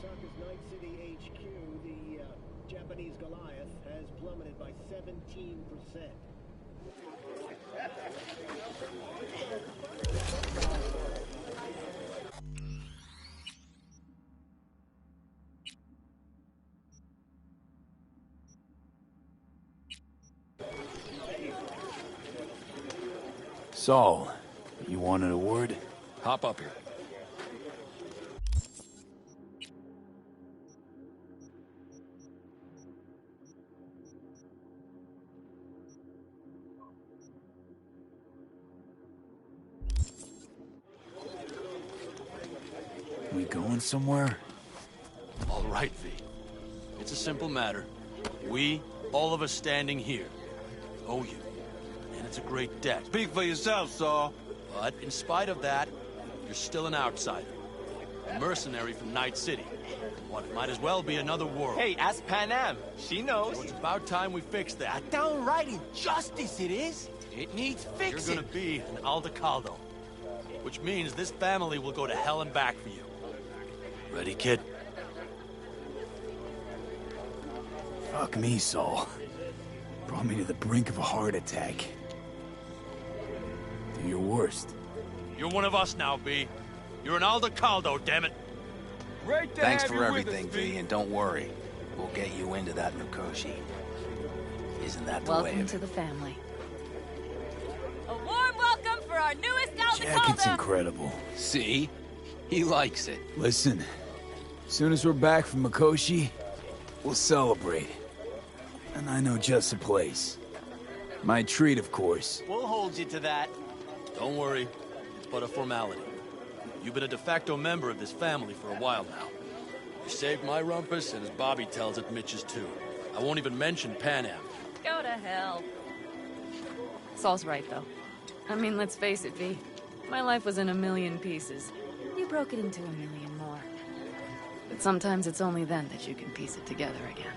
Osaka's Night City HQ, the Japanese Goliath has plummeted by 17%. Saul, you wanted a word? Hop up here. We going somewhere? All right, V. It's a simple matter. We, all of us standing here, owe you. And it's a great debt. Speak for yourself, Saul. But in spite of that, you're still an outsider. A mercenary from Night City. What might as well be another world. Hey, ask Panam. She knows. So it's about time we fix that. A downright injustice it is. It needs fixing. You're gonna be an Aldecaldo. Which means this family will go to hell and back for you. Ready, kid? Fuck me, Saul. Brought me to the brink of a heart attack. Do your worst. You're one of us now, B. You're an Aldecaldo, damn it. Great to Thanks have for you everything, with us, V, and don't worry. We'll get you into that Mikoshi. Isn't that the way Welcome of to the family. A warm welcome for our newest Jacket's Aldecaldo! incredible. See? He likes it. Listen, as soon as we're back from Mikoshi, we'll celebrate. And I know just the place. My treat, of course. We'll hold you to that. Don't worry. It's but a formality. You've been a de facto member of this family for a while now. You saved my rumpus, and as Bobby tells it, Mitch's too. I won't even mention Panam. Go to hell. Saul's right, though. I mean, let's face it, V. My life was in a million pieces. You broke it into a million more. But sometimes it's only then that you can piece it together again.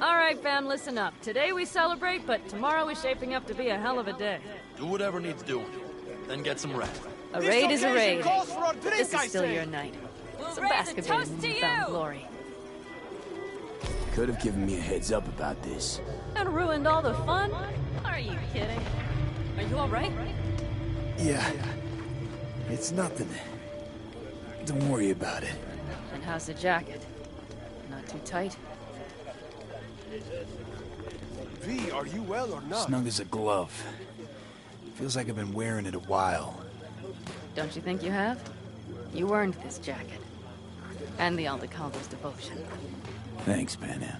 All right, fam, listen up. Today we celebrate, but tomorrow is shaping up to be a hell of a day. Do whatever needs doing. Then get some rest. A raid is a raid. Calls for a drink, This is I still say. your night. We'll Some raise a basketball toast in to newfound you! glory. Could have given me a heads up about this. And ruined all the fun? Are you kidding? Are you all right? Yeah. It's nothing. Don't worry about it. And how's the jacket? Not too tight? V, are you well or not? Snug as a glove. Feels like I've been wearing it a while. Don't you think you have? You earned this jacket. And the Aldecaldo's devotion. Thanks, Panam.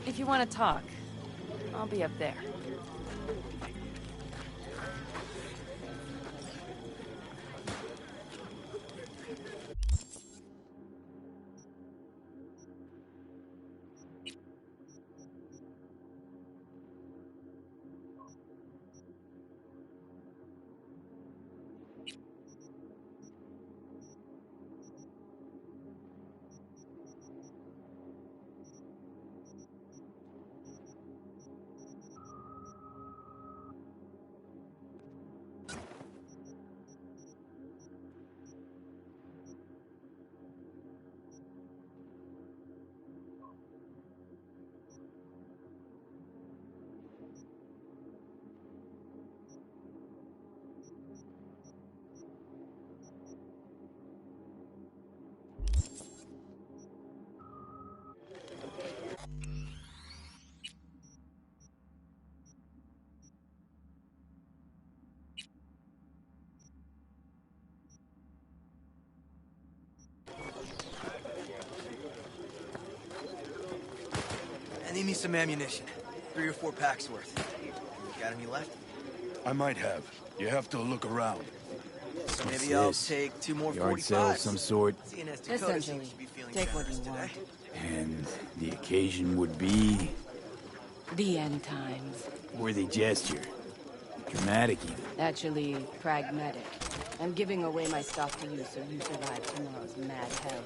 If you want to talk, I'll be up there. I need me some ammunition. 3 or 4 packs worth. You got any left? I might have. You have to look around. So What's maybe I'll this? take 2 more Yard sale of 45s. some sort. Seeing as Dakota Essentially, seems to be feeling take what generous you want. today. And the occasion would be The end times. worthy gesture. Dramatic even. Actually, pragmatic. I'm giving away my stuff to you so you survive tomorrow's mad hell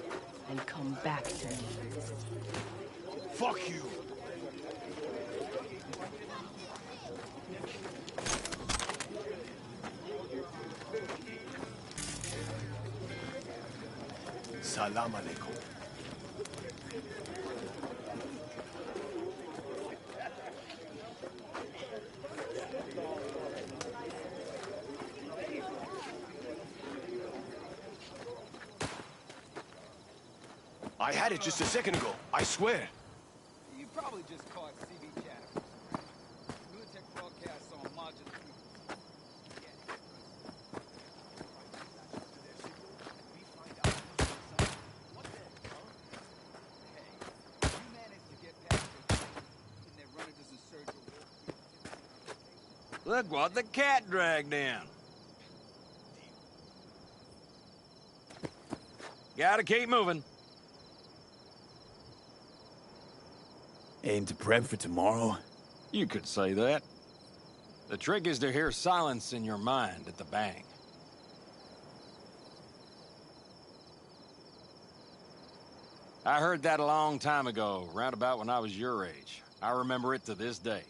and come back to me. Fuck you! Salam alaikum. I had it just a second ago, I swear. You probably just caught CB chatter. Military broadcasts on modular Look what the cat dragged down. Gotta keep moving. Aim to prep for tomorrow? You could say that. The trick is to hear silence in your mind at the bang. I heard that a long time ago, round about when I was your age. I remember it to this day.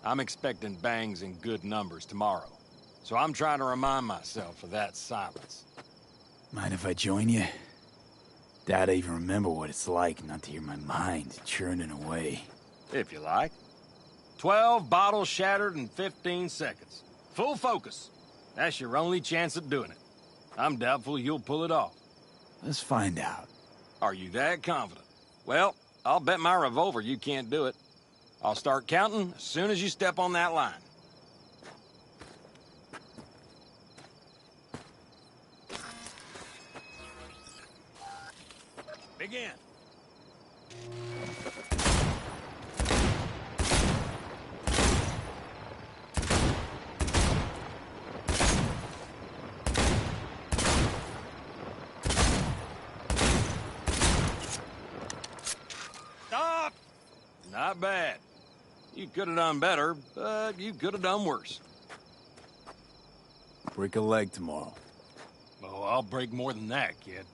I'm expecting bangs in good numbers tomorrow, so I'm trying to remind myself of that silence. Mind if I join you? Doubt I even remember what it's like not to hear my mind churning away. If you like. 12 bottles shattered in 15 seconds. Full focus. That's your only chance at doing it. I'm doubtful you'll pull it off. Let's find out. Are you that confident? Well, I'll bet my revolver you can't do it. I'll start counting as soon as you step on that line. Begin. Stop! Not bad. You could have done better, but you could have done worse. Break a leg tomorrow. Oh, I'll break more than that, kid.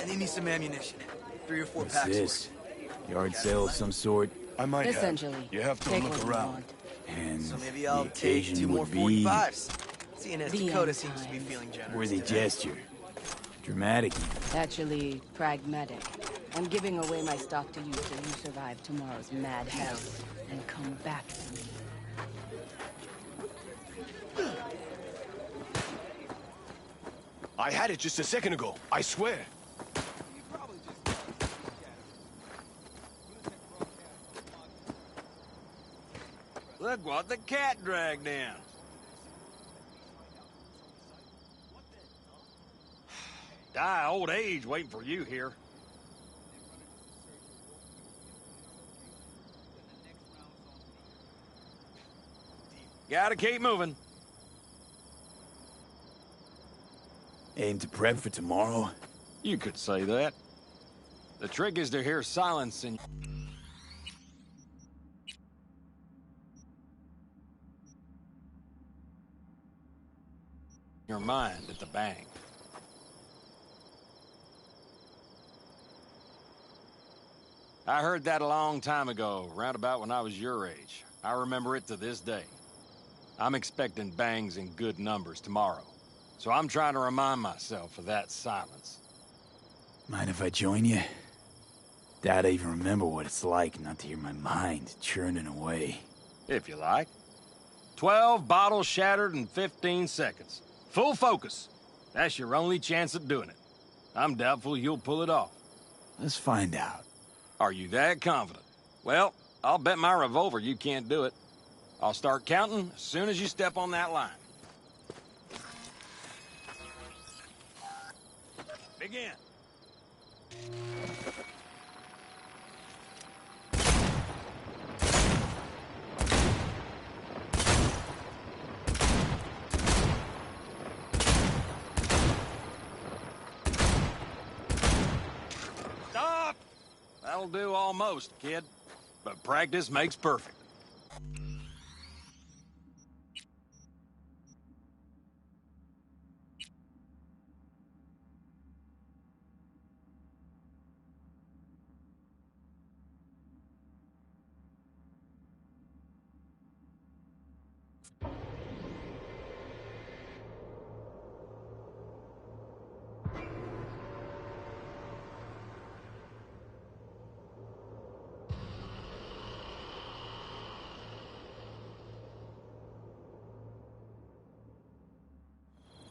I need some ammunition. 3 or 4 What's packs this? worth. Yard sale of some sort? I might have. Essentially. You have to Take look what you around. want. And So maybe the I'll take occasion 2 more would be 45s. Seeing as The Dakota end seems to be times. feeling generous. worthy today. gesture. Dramatic. Actually, pragmatic. I'm giving away my stock to you so you survive tomorrow's mad hell and come back to me. I had it just a second ago, I swear. You probably just caught CB chatter. Military broadcasts on modular. Look what the cat dragged down. Die old age waiting for you here. Gotta keep moving. Aim to prep for tomorrow? You could say that. The trick is to hear silence in your mind at the bang. I heard that a long time ago, round about when I was your age. I remember it to this day. I'm expecting bangs in good numbers tomorrow, so I'm trying to remind myself of that silence. Mind if I join you? Doubt I even remember what it's like not to hear my mind churning away. If you like. 12 bottles shattered in 15 seconds. Full focus. That's your only chance at doing it. I'm doubtful you'll pull it off. Let's find out. Are you that confident? Well, I'll bet my revolver you can't do it. I'll start counting as soon as you step on that line. Begin. Stop! That'll do almost, kid. But practice makes perfect.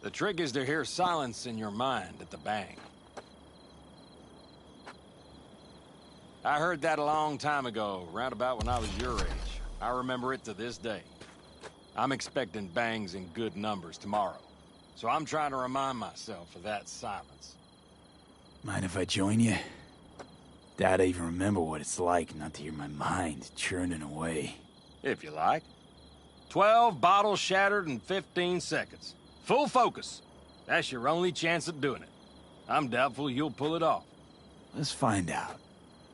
The trick is to hear silence in your mind at the bang. I heard that a long time ago, round about when I was your age. I remember it to this day. I'm expecting bangs in good numbers tomorrow, so I'm trying to remind myself of that silence. Mind if I join you? Doubt I even remember what it's like not to hear my mind churning away. If you like. 12 bottles shattered in 15 seconds. Full focus. That's your only chance at doing it. I'm doubtful you'll pull it off. Let's find out.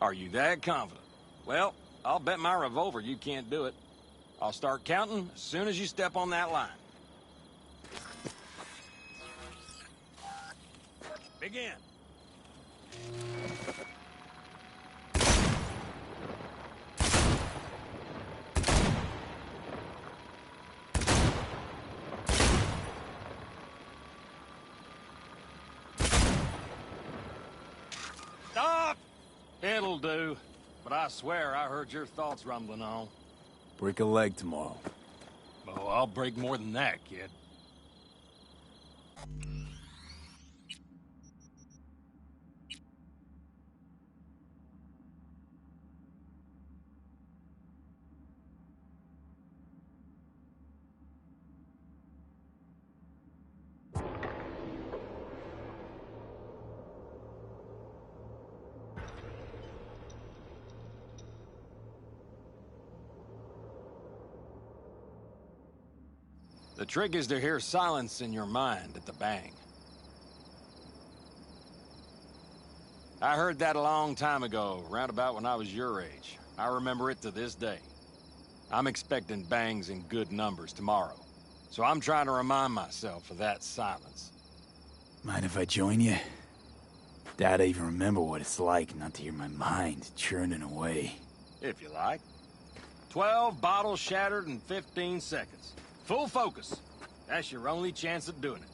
Are you that confident? Well, I'll bet my revolver you can't do it. I'll start counting as soon as you step on that line. Begin. Stop! It'll do. But I swear I heard your thoughts rumbling on. Break a leg tomorrow. Oh, I'll break more than that, kid. The trick is to hear silence in your mind at the bang. I heard that a long time ago, round about when I was your age. I remember it to this day. I'm expecting bangs in good numbers tomorrow, so I'm trying to remind myself of that silence. Mind if I join you? Doubt I even remember what it's like not to hear my mind churning away. If you like. 12 bottles shattered in 15 seconds. Full focus. That's your only chance at doing it.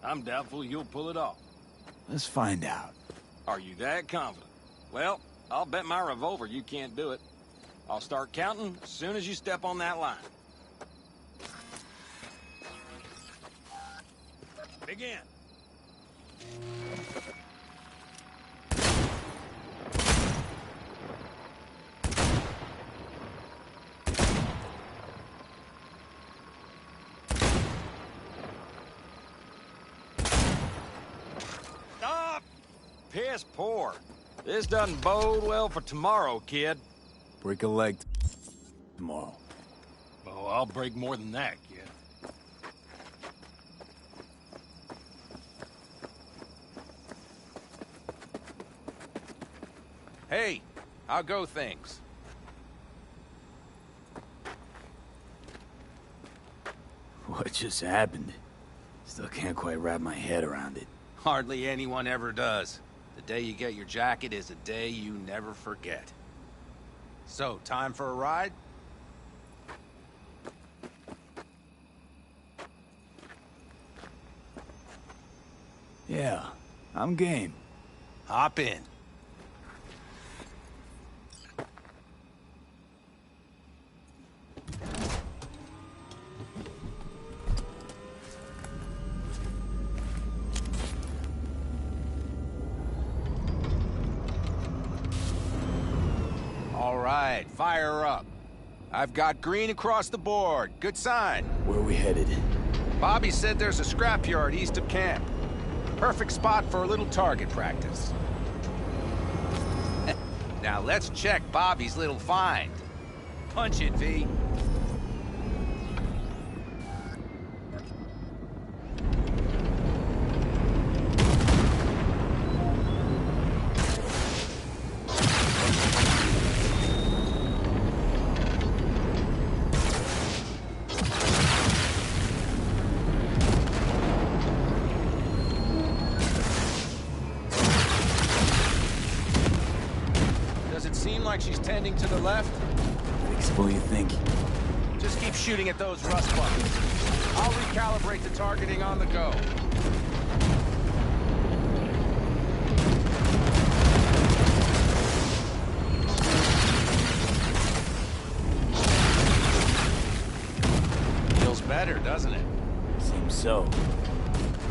I'm doubtful you'll pull it off. Let's find out. Are you that confident? Well, I'll bet my revolver you can't do it. I'll start counting as soon as you step on that line. Begin. Stop! Piss poor. This doesn't bode well for tomorrow, kid. Break a leg tomorrow. Oh, I'll break more than that, kid. Hey, how go things? What just happened? Still can't quite wrap my head around it. Hardly anyone ever does. The day you get your jacket is a day you never forget. So, time for a ride? Yeah, I'm game. Hop in. right, fire her up. I've got green across the board. Good sign. Where are we headed? Bobby said there's a scrapyard east of camp. Perfect spot for a little target practice. Now let's check Bobby's little find. Punch it, V. Like she's tending to the left? Fixable, you think? Just keep shooting at those rust buckets. I'll recalibrate the targeting on the go. Feels better, doesn't it? Seems so.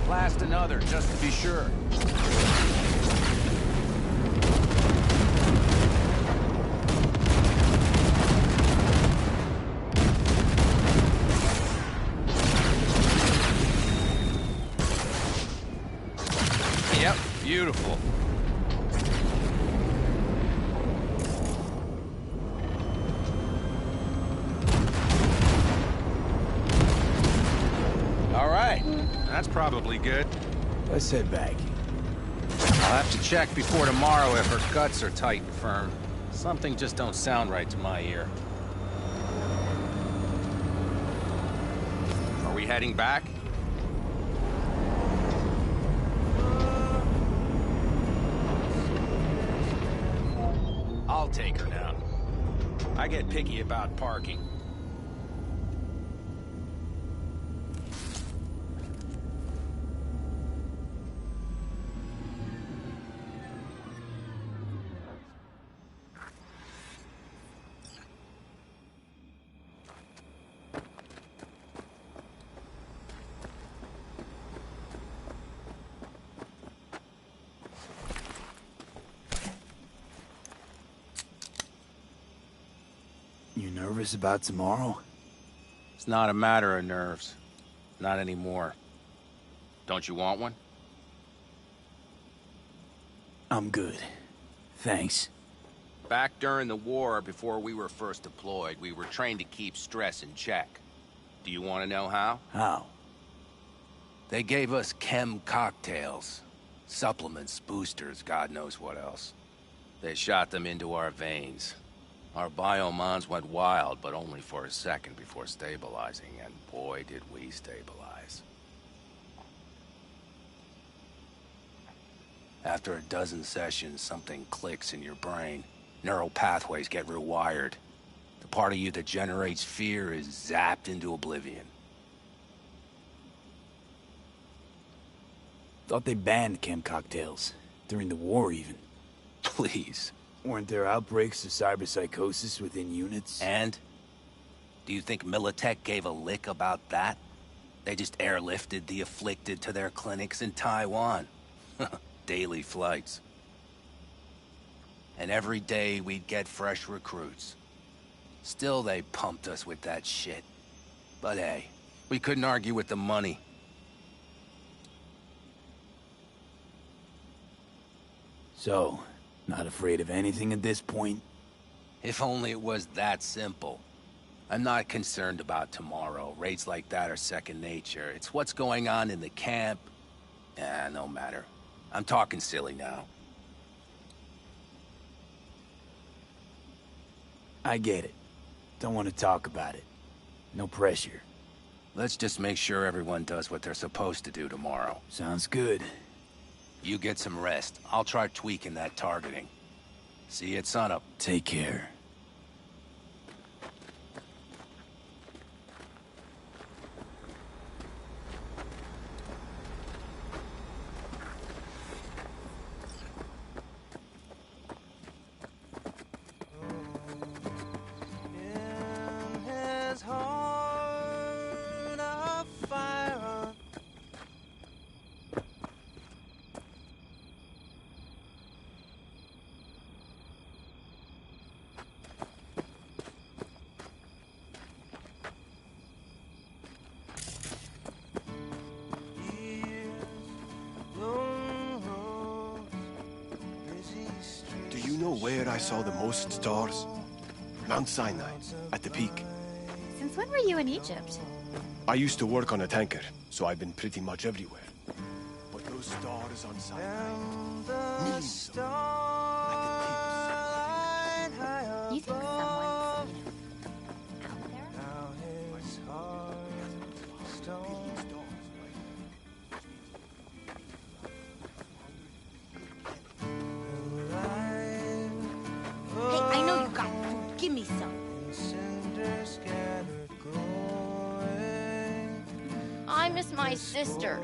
Blast another, just to be sure. Yep, beautiful. All right, that's probably good. Let's head back. I'll have to check before tomorrow if her guts are tight and firm. Something just don't sound right to my ear. Are we heading back? I'll take her now. I get picky about parking. You nervous about tomorrow? It's not a matter of nerves. Not anymore. Don't you want one? I'm good. Thanks. Back during the war, before we were first deployed, we were trained to keep stress in check. Do you want to know how? How? They gave us chem cocktails. Supplements, boosters, God knows what else. They shot them into our veins. Our biomons went wild, but only for a second before stabilizing, and boy did we stabilize. After a dozen sessions, something clicks in your brain. Neural pathways get rewired. The part of you that generates fear is zapped into oblivion. Thought they banned chem cocktails. During the war, even. Please. Weren't there outbreaks of cyberpsychosis within units? And? Do you think Militech gave a lick about that? They just airlifted the afflicted to their clinics in Taiwan. Daily flights. And every day we'd get fresh recruits. Still they pumped us with that shit. But hey, we couldn't argue with the money. So, not afraid of anything at this point? If only it was that simple. I'm not concerned about tomorrow. Raids like that are second nature. It's what's going on in the camp. No matter. I'm talking silly now. I get it. Don't want to talk about it. No pressure. Let's just make sure everyone does what they're supposed to do tomorrow. Sounds good. You get some rest. I'll try tweaking that targeting. See you at sunup. Take care. know where I saw the most stars? Mount Sinai, at the peak. Since when were you in Egypt? I used to work on a tanker, so I've been pretty much everywhere. But those stars on Sinai, millions of them, at the tips. You think someone's, out there? Hey, I know you got food. Give me some. I miss my sister.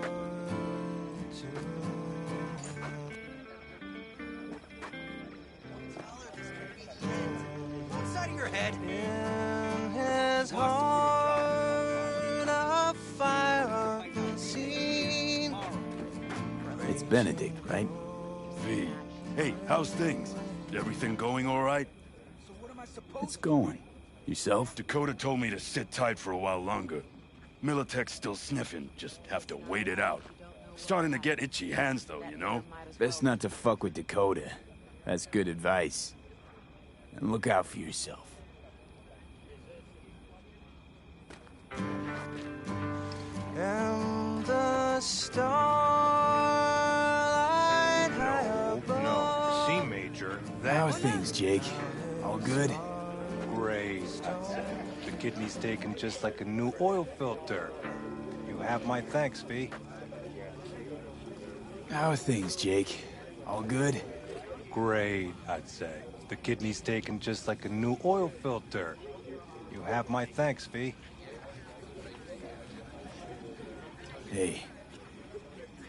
Outside of your head. In his heart, a fire unseen. It's Benedict, right? V. Hey, how's things? Everything going all right? It's going. Yourself? Dakota told me to sit tight for a while longer. Militech's still sniffing, just have to wait it out. Starting to get itchy hands though, you know? Best not to fuck with Dakota. That's good advice. And look out for yourself. And the starlight high above. No, C major. How are things, Jake? All good? Great, I'd say. The kidney's taken just like a new oil filter. You have my thanks, V. How are things, Jake? All good? Great, I'd say. The kidney's taken just like a new oil filter. You have my thanks, V. Hey,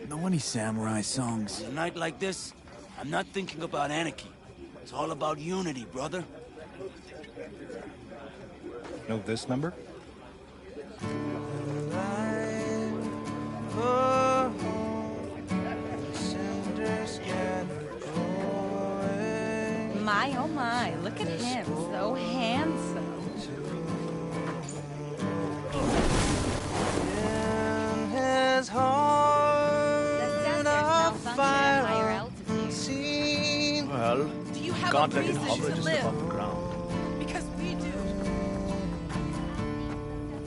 know any samurai songs? On a night like this, I'm not thinking about anarchy. It's all about unity, brother. Know this number? My, oh my, look at him, so handsome. In his heart, a fire unseen. Well, Do you have can't a let it reason hover to just live? above the ground. Because we do.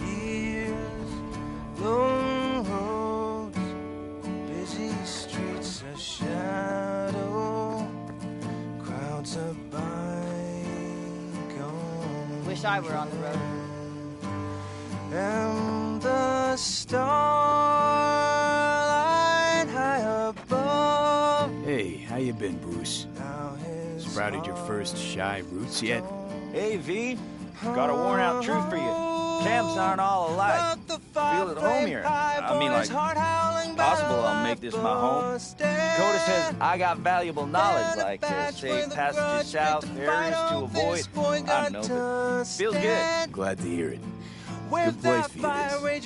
Years, long roads, busy streets, a shadow, crowds of bygone. Wish I were on the road. And the starlight high above. Hey, how you been, Bruce? Sprouted your first shy roots yet? Hey, V. Got a worn-out truth for you. Camps aren't all alike. Feel at home here. I mean, like, possible I'll make this my home. Dakota says I got valuable knowledge, like say passages south, areas to avoid. I don't know, but feels good. Glad to hear it. Good place for you, this.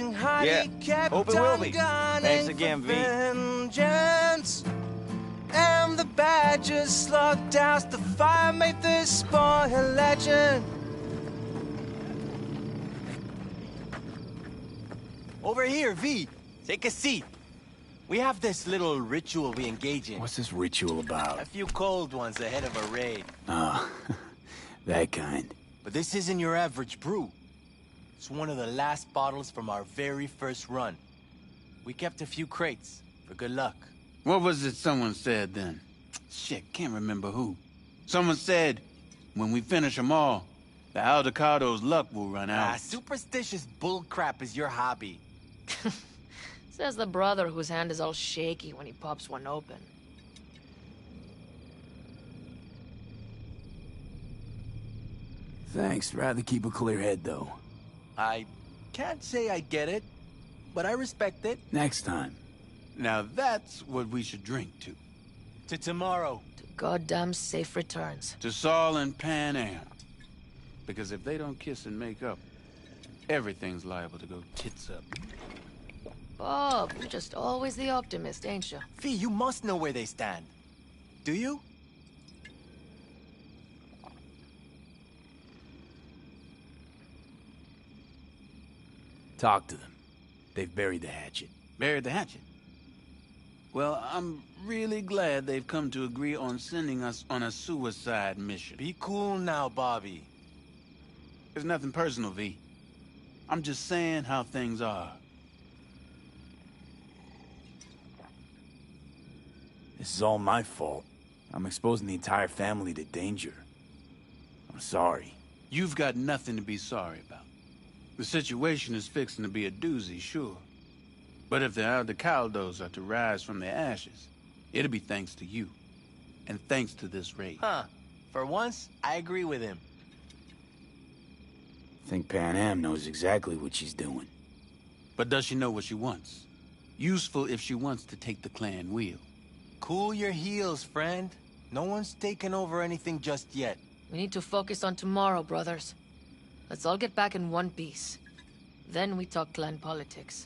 Yeah, hope it will be. Thanks again, V. Vengeance. And the badgers slugged out the fire, made this boy a legend. Over here, V. Take a seat. We have this little ritual we engage in. What's this ritual about? A few cold ones ahead of a raid. Ah, that kind. But this isn't your average brew. It's one of the last bottles from our very first run. We kept a few crates for good luck. What was it someone said then? Shit, can't remember who. Someone said, when we finish them all, the Aldecado's luck will run out. Superstitious bullcrap is your hobby. Says the brother whose hand is all shaky when he pops one open. Thanks. Rather keep a clear head, though. I can't say I get it, but I respect it. Next time. Now that's what we should drink to. To tomorrow. To goddamn safe returns. To Saul and Pan Am. Because if they don't kiss and make up, everything's liable to go tits up. Bob, you're just always the optimist, ain't you? Fee, you must know where they stand. Do you? Talk to them. They've buried the hatchet. Buried the hatchet? Well, I'm really glad they've come to agree on sending us on a suicide mission. Be cool now, Bobby. There's nothing personal, V. I'm just saying how things are. This is all my fault. I'm exposing the entire family to danger. I'm sorry. You've got nothing to be sorry about. The situation is fixing to be a doozy, sure. But if the Aldecaldos are to rise from their ashes, it'll be thanks to you. And thanks to this raid. Huh. For once, I agree with him. I think Pan Am knows exactly what she's doing. But does she know what she wants? Useful if she wants to take the clan wheel. Cool your heels, friend. No one's taken over anything just yet. We need to focus on tomorrow, brothers. Let's all get back in one piece. Then we talk clan politics.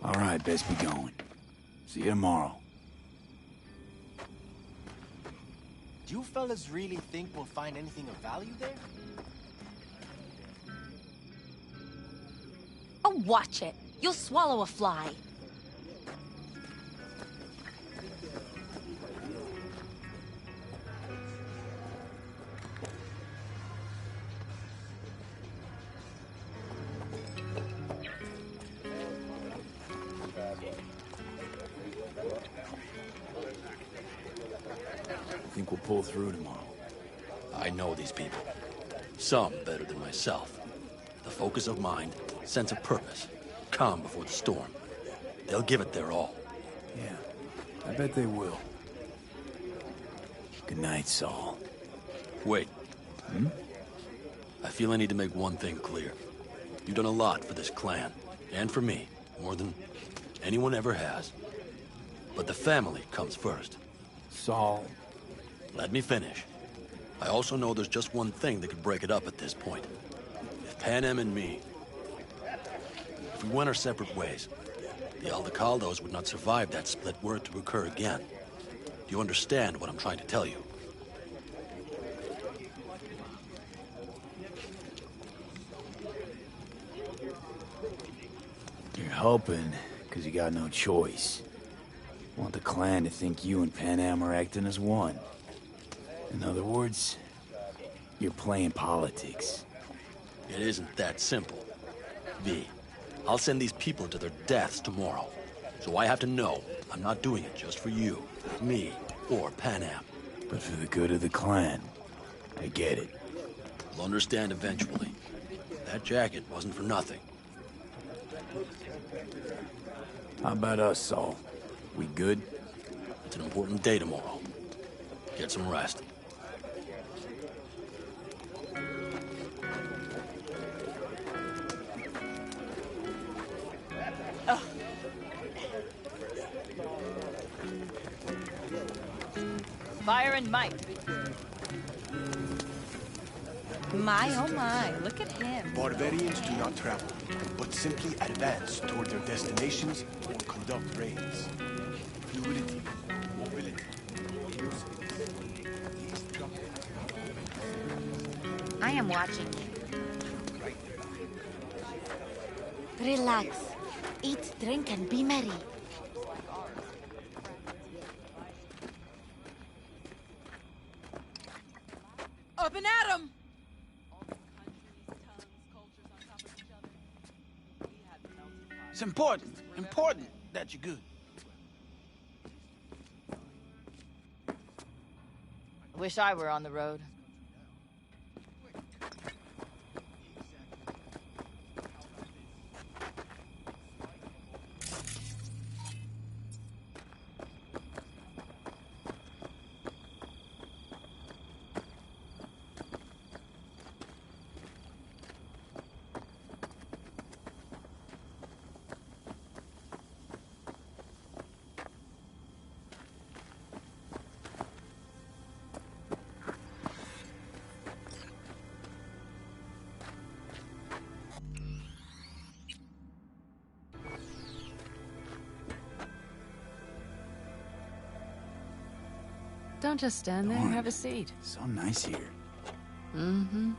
All right, best be going. See you tomorrow. Do you fellas really think we'll find anything of value there? Oh, watch it. You'll swallow a fly. I think we'll pull through tomorrow. I know these people. Some better than myself. The focus of mind, sense of purpose, calm before the storm. They'll give it their all. Yeah, I bet they will. Good night, Saul. Wait. I feel I need to make one thing clear. You've done a lot for this clan, and for me, more than anyone ever has. But the family comes first. Saul. Let me finish. I also know there's just one thing that could break it up at this point. If Pan Am and me, if we went our separate ways, the Aldecaldos would not survive that split were it to occur again. Do you understand what I'm trying to tell you? You're helping, because you got no choice. Want the clan to think you and Pan Am are acting as one. In other words, you're playing politics. It isn't that simple. V, I'll send these people to their deaths tomorrow. So I have to know I'm not doing it just for you, me, or Pan Am. But for the good of the clan. I get it. You'll understand eventually. That jacket wasn't for nothing. How about us, Saul? We good? It's an important day tomorrow. Get some rest. Fire and might. My, oh my, look at him. Barbarians do not travel, but simply advance toward their destinations or conduct raids. Fluidity, mobility, I am watching you. Relax. Eat, drink, and be merry. Up and at 'em! It's important that you're good. Wish I were on the road. Don't just stand there. Darn. Have a seat. So nice here. Mm-hmm.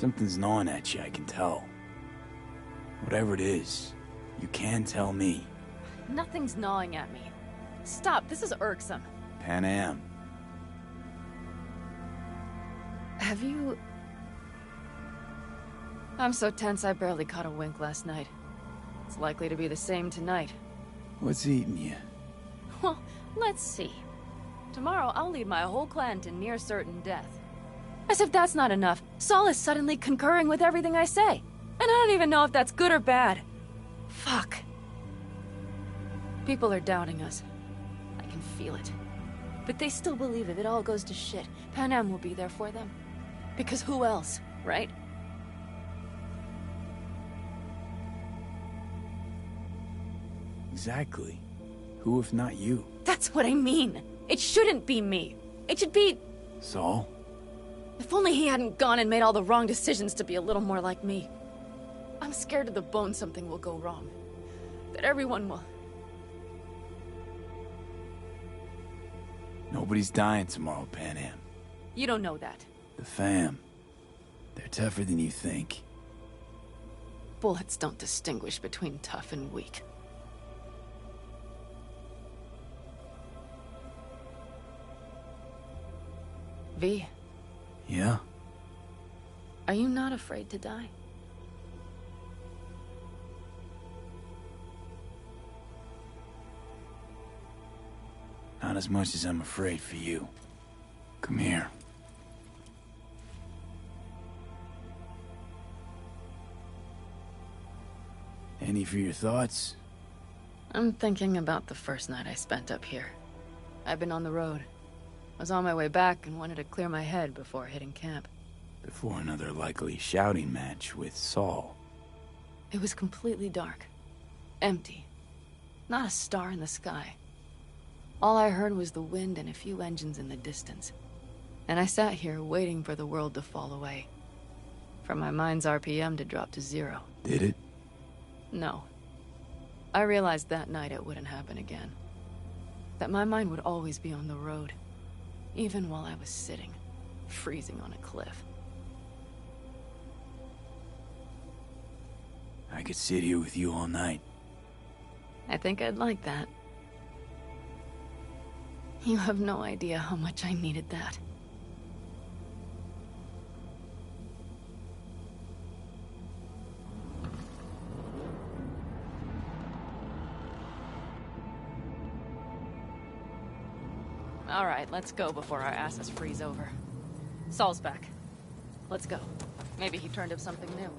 Something's gnawing at you, I can tell. Whatever it is, you can tell me. Nothing's gnawing at me. Stop, this is irksome. Pan Am. Have you... I'm so tense I barely caught a wink last night. It's likely to be the same tonight. What's eating you? Well, let's see. Tomorrow I'll lead my whole clan to near certain death. As if that's not enough, Saul is suddenly concurring with everything I say. And I don't even know if that's good or bad. Fuck. People are doubting us. I can feel it. But they still believe if it all goes to shit, Pan Am will be there for them. Because who else, right? Exactly. Who if not you? That's what I mean. It shouldn't be me. It should be... Saul? If only he hadn't gone and made all the wrong decisions to be a little more like me. I'm scared to the bone something will go wrong. That everyone will... Nobody's dying tomorrow, Pan Am. You don't know that. The fam. They're tougher than you think. Bullets don't distinguish between tough and weak. V. Yeah? Are you not afraid to die? Not as much as I'm afraid for you. Come here. Any for your thoughts? I'm thinking about the first night I spent up here. I've been on the road. I was on my way back and wanted to clear my head before hitting camp. Before another likely shouting match with Saul. It was completely dark. Empty. Not a star in the sky. All I heard was the wind and a few engines in the distance. And I sat here waiting for the world to fall away. For my mind's RPM to drop to 0. Did it? No. I realized that night it wouldn't happen again. That my mind would always be on the road. Even while I was sitting, freezing on a cliff. I could sit here with you all night. I think I'd like that. You have no idea how much I needed that. All right, let's go before our asses freeze over. Saul's back. Let's go. Maybe he turned up something new.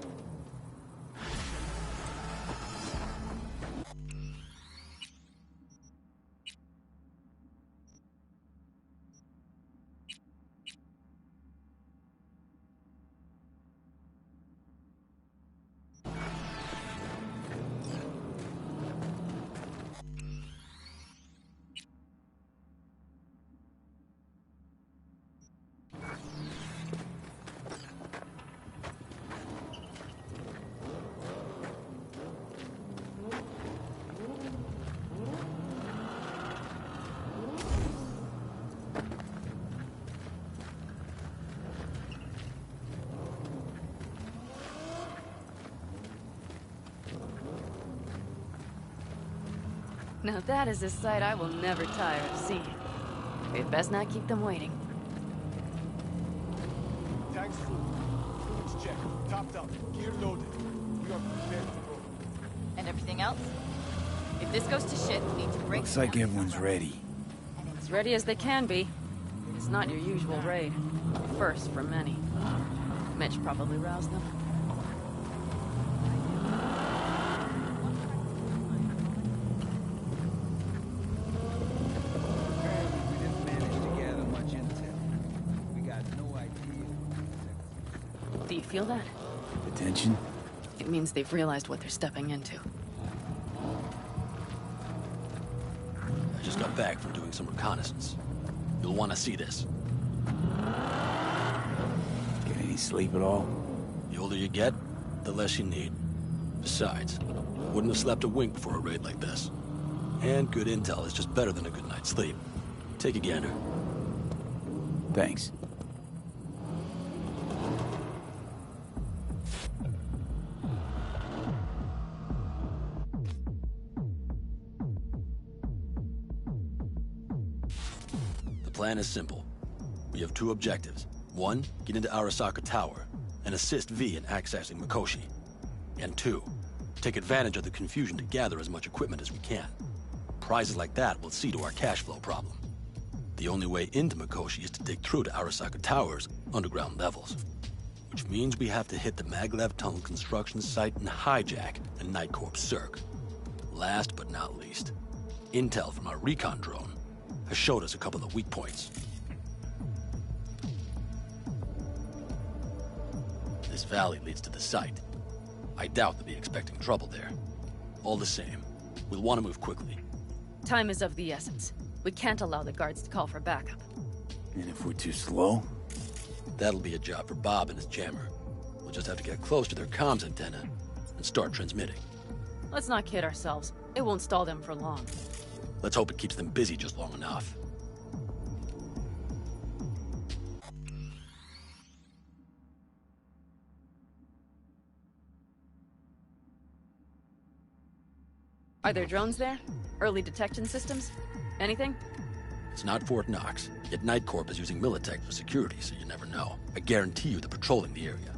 Now that is a sight I will never tire of seeing. We'd best not keep them waiting. Tanks full. Fluids check. Topped up. Gear loaded. We are prepared to go. And everything else? If this goes to shit, we need to break. Looks like everyone's ready. As ready as they can be. It's not your usual raid. First for many. Mitch probably roused them. Do you feel that? The tension? It means they've realized what they're stepping into. I just got back from doing some reconnaissance. You'll want to see this. Get any sleep at all? The older you get, the less you need. Besides, wouldn't have slept a wink before a raid like this. And good intel is just better than a good night's sleep. Take a gander. Thanks. plan is simple. We have two objectives. One, get into Arasaka Tower and assist V in accessing Mikoshi. And two, take advantage of the confusion to gather as much equipment as we can. Prizes like that will see to our cash flow problem. The only way into Mikoshi is to dig through to Arasaka Tower's underground levels. Which means we have to hit the Maglev Tunnel construction site and hijack the Night Corps Cirque. Last but not least, intel from our recon drone has showed us a couple of weak points. This valley leads to the site. I doubt they'll be expecting trouble there. All the same, we'll want to move quickly. Time is of the essence. We can't allow the guards to call for backup. And if we're too slow? That'll be a job for Bob and his jammer. We'll just have to get close to their comms antenna and start transmitting. Let's not kid ourselves. It won't stall them for long. Let's hope it keeps them busy just long enough. Are there drones there? Early detection systems? Anything? It's not Fort Knox, yet Night Corp is using Militech for security, so you never know. I guarantee you they're patrolling the area.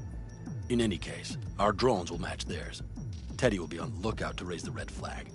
In any case, our drones will match theirs. Teddy will be on the lookout to raise the red flag.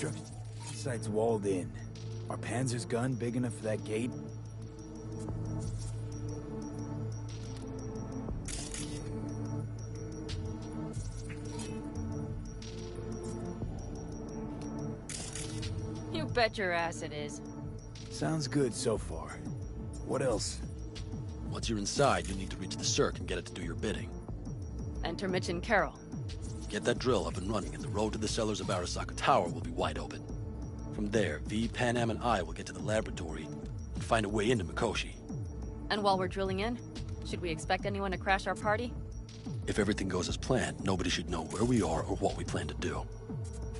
Construction site's walled in. Are Panzer's gun big enough for that gate? You bet your ass it is. Sounds good so far. What else? Once you're inside, you'll need to reach the Cirque and get it to do your bidding. Enter Mitch and Carol. Get that drill up and running, and the road to the cellars of Arasaka Tower will be wide open. From there, V, Pan Am, and I will get to the laboratory and find a way into Mikoshi. And while we're drilling in, should we expect anyone to crash our party? If everything goes as planned, nobody should know where we are or what we plan to do.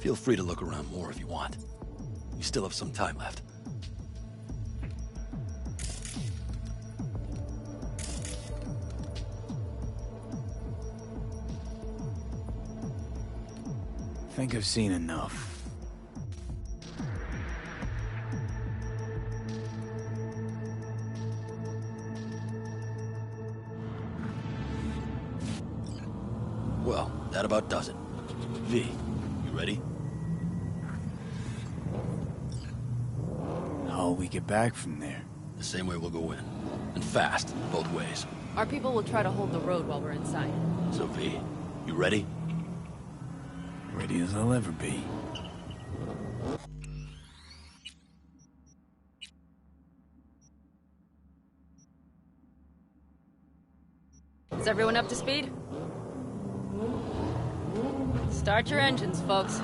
Feel free to look around more if you want. You still have some time left. I think I've seen enough. Well, that about does it. V, you ready? How'll we get back from there? The same way we'll go in. And fast, both ways. Our people will try to hold the road while we're inside. So V, you ready? Ready as I'll ever be. Is everyone up to speed? Start your engines, folks.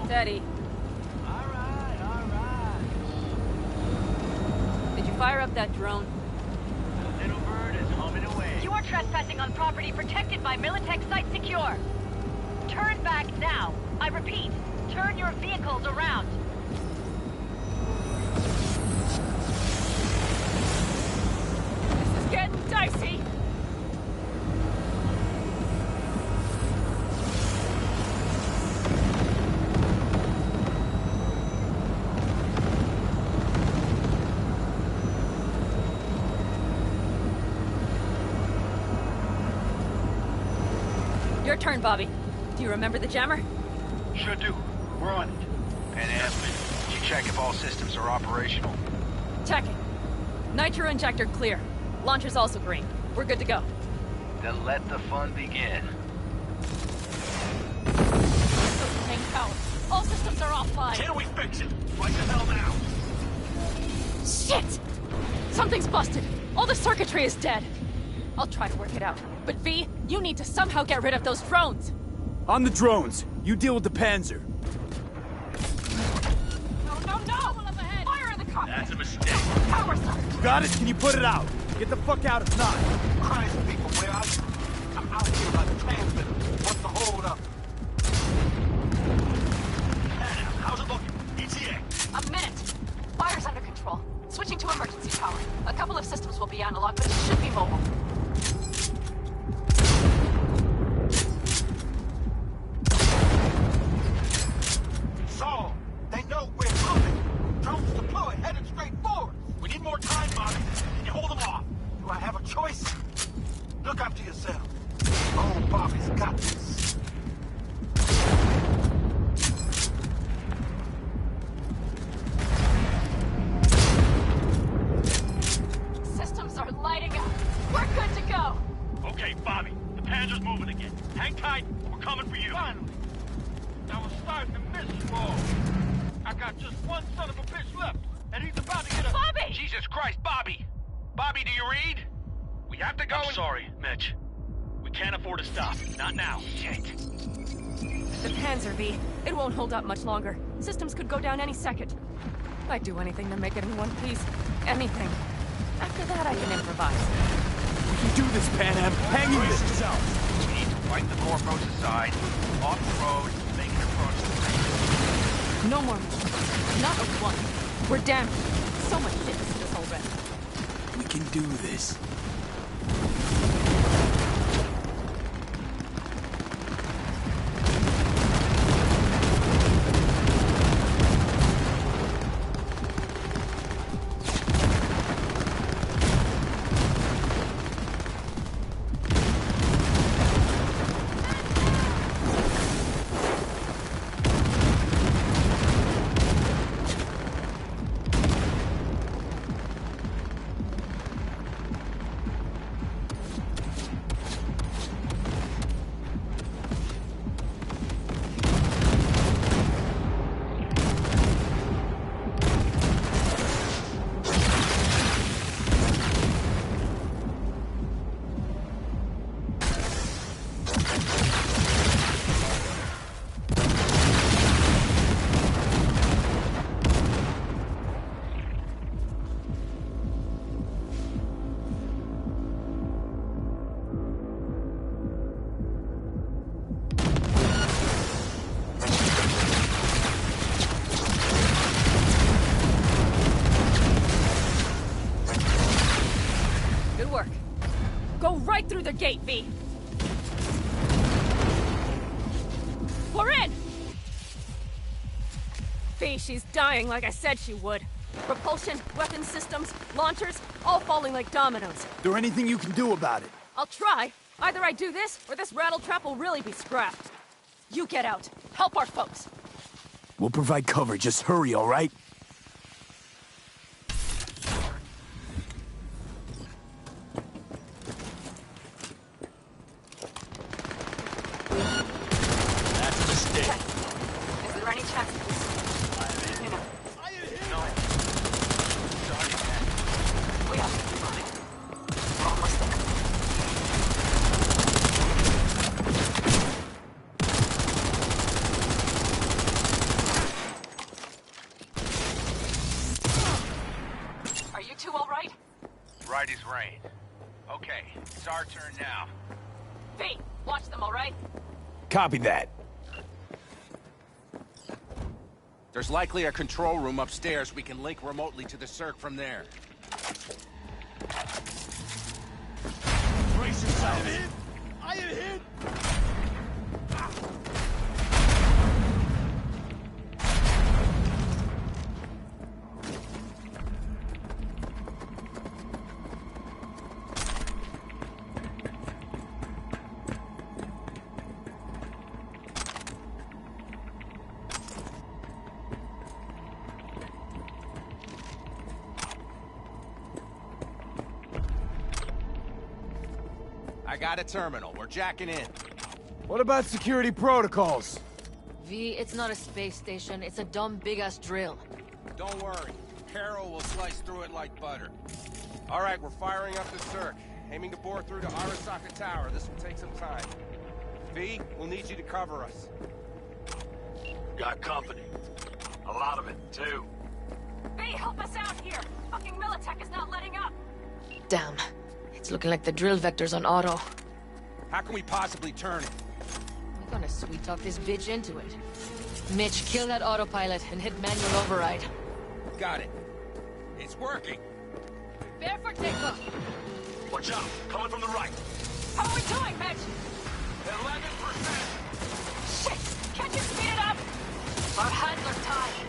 Teddy. All right. Did you fire up that drone? The little bird is humming away. You are trespassing on property protected by Militech Site Secure. Turn back now. I repeat, turn your vehicles around. This is getting dicey. Your turn, Bobby. Do you remember the jammer? Sure do. We're on it. Pan Am, did you check if all systems are operational? Checking. Nitro injector clear. Launcher's also green. We're good to go. Then let the fun begin. Main power. All systems are offline. Can we fix it? Right the hell now? Shit! Something's busted. All the circuitry is dead. I'll try to work it out. But V, you need to somehow get rid of those drones. On the drones. You deal with the Panzer. No! Fire in the cockpit! That's a mistake. Power surge! You got it? Can you put it out? Get the fuck out if not. Christ, people, where are you? I'm out here by the transmitter. What's the hold up? How's it looking? ETA. A minute. Fire's under control. Switching to emergency power. A couple of systems will be analog, but it should be mobile. So, they know we're moving. Drones deployed, headed straight forward. We need more time, Bobby. Can you hold them off? Do I have a choice? Look after yourself. Oh, Bobby's got this. Systems are lighting up. We're good to go. Okay, Bobby. The Panzer's moving again. Hang tight. We're coming for you. Finally. I was starting to miss you all. I got just one son of a bitch left, and he's about to get a... Bobby! Jesus Christ, Bobby! Bobby, do you read? We have to go I'm sorry, Mitch. We can't afford to stop. Not now. Shit. The Panzer V. It won't hold up much longer. Systems could go down any second. I'd do anything to make it in one piece. Anything. After that, I can improvise. We can do this, Pan Am. Hang in there. We need to fight the more approach aside, off the road, make it across the bridge. No more missions. Not a one. We're damned. So much shit to this already. We can do this. Right through the gate, V. We're in! V, she's dying like I said she would. Propulsion, weapon systems, launchers, all falling like dominoes. Is there anything you can do about it? I'll try. Either I do this, or this rattletrap will really be scrapped. You get out. Help our folks. We'll provide cover. Just hurry, all right? Okay, it's our turn now. V, watch them, all right? Copy that. There's likely a control room upstairs. We can link remotely to the circ from there. Brace yourself. I am hit! I got a terminal. We're jacking in. What about security protocols? V, it's not a space station. It's a dumb big-ass drill. Don't worry. Carol will slice through it like butter. All right, we're firing up the circ. Aiming to bore through to Arasaka Tower. This will take some time. V, we'll need you to cover us. Got company. A lot of it, too. V, help us out here! Fucking Militech is not letting up! Damn. It's looking like the drill vector's on auto. How can we possibly turn it? We're gonna sweet-talk this bitch into it. Mitch, kill that autopilot and hit manual override. Got it. It's working. Bear for takeoff! Watch out! Coming from the right! How are we doing, Mitch? 11%! Shit! Can't you speed it up? Our hands are tied.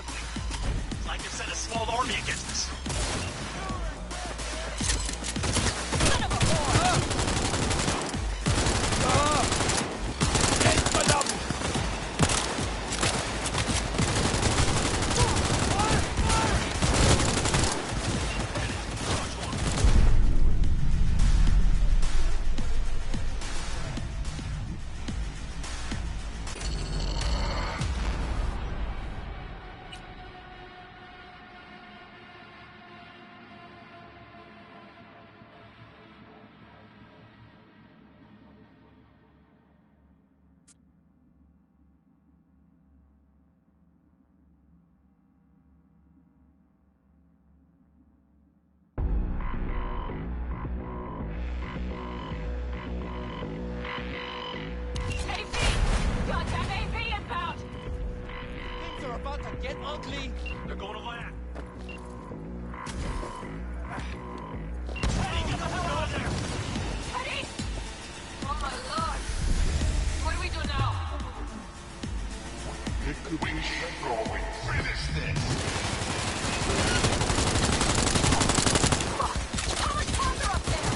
ugly. It's like you sent a small army against us. Get ugly! They're going to land. Teddy, get the hell out of there! Teddy! Oh my lord! What do we do now? It could be Central. Finish this! How much farther up there?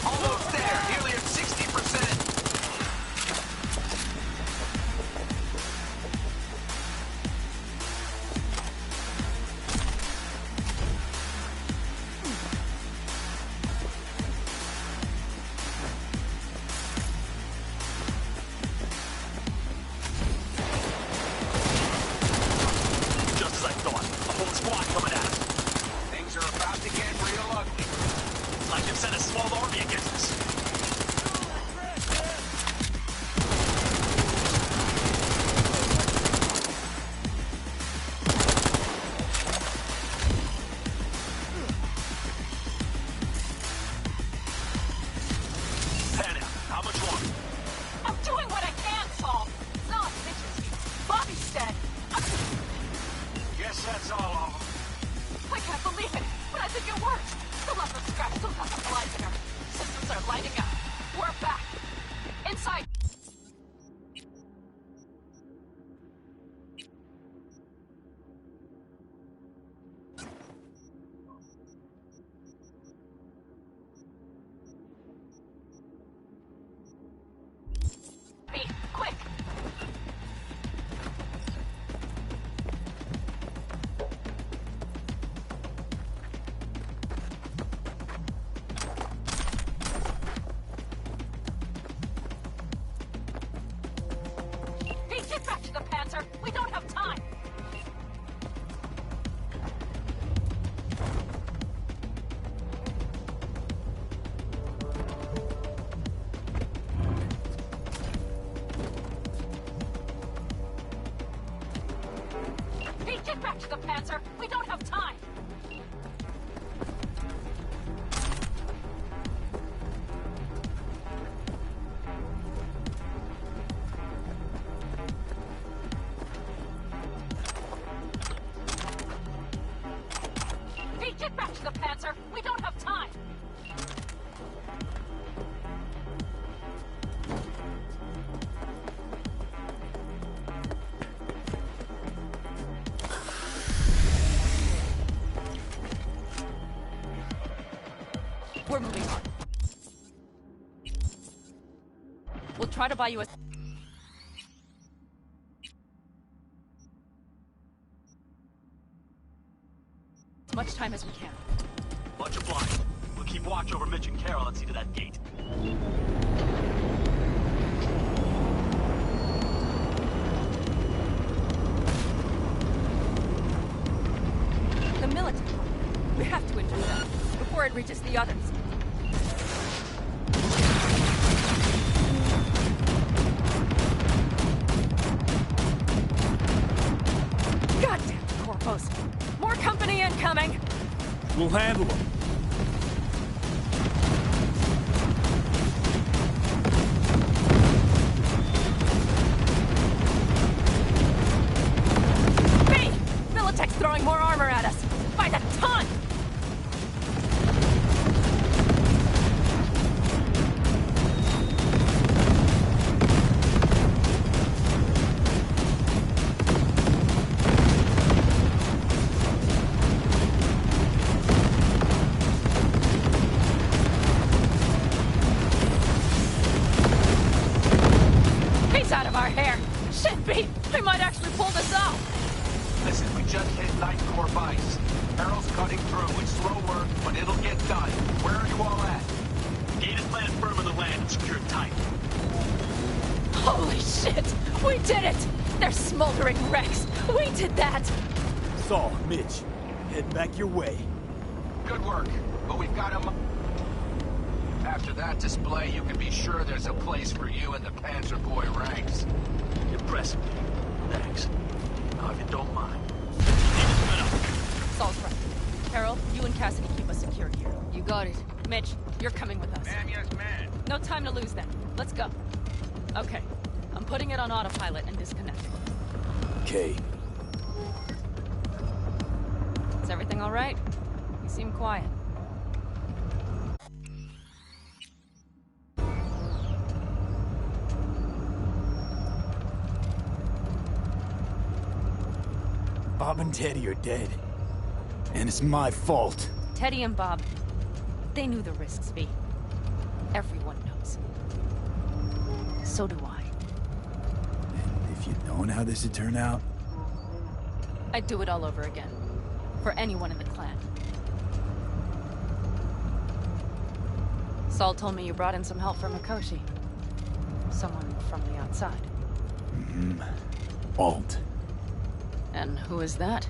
Almost there. Nearly at 60%. Get back to the Panther! We don't have time! Hey, get back to the Panther! We don't have time! Get back to the Panther! We don't have time! We're moving on. We'll try to buy you a... as much time as we can. Much obliged. We'll keep watch over Mitch and Carol and see to that gate. The military. We have to intercept them before it reaches the others. Goddamn corpos! More company incoming! We'll handle them. B! Militech's throwing more armor at us! By the ton! We might actually pull this off! Listen, we just hit Ninth Corps Vice. Arrow's cutting through. It's slow work, but it'll get done. Where are you all at? Gate is planted firm in the land and secured tight. Holy shit! We did it! They're smoldering wrecks! We did that! Saul, Mitch, head back your way. Good work, but we've got him. After that display, you can be sure there's a place for you in the Panzer Boy ranks. Impressive. Thanks. Now, if you don't mind. Saul's right. Carol, you and Cassidy keep us secure here. You got it. Mitch, you're coming with us. Ma'am, yes, ma'am. No time to lose then. Let's go. Okay. I'm putting it on autopilot and disconnecting. Okay. Is everything all right? You seem quiet. Bob and Teddy are dead. And it's my fault. Teddy and Bob, they knew the risks, V. Everyone knows. So do I. And if you'd known how this would turn out, I'd do it all over again. For anyone in the clan. Saul told me you brought in some help from Mikoshi. Someone from the outside. Alt. And who is that?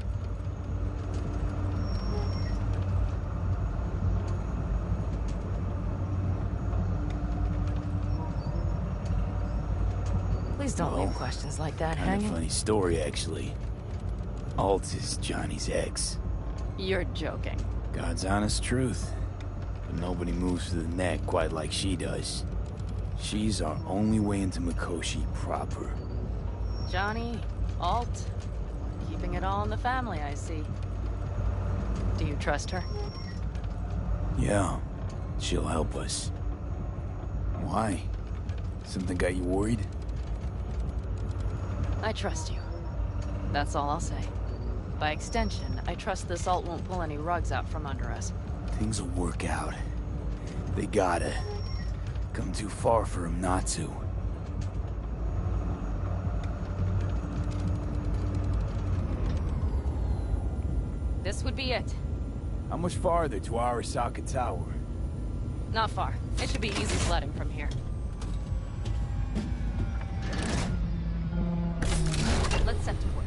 Please don't leave questions like that Kind hanging. of funny story, actually. Alt is Johnny's ex. You're joking. God's honest truth. But nobody moves to the neck quite like she does. She's our only way into Mikoshi proper. Johnny, Alt, keeping it all in the family, I see. Do you trust her? Yeah, she'll help us. Why? Something got you worried? I trust you. That's all I'll say. By extension, I trust this Alt won't pull any rugs out from under us. Things will work out. They gotta. Come too far for him not to. This would be it. How much farther to Arasaka Tower? Not far. It should be easy sledding from here. Let's set to work.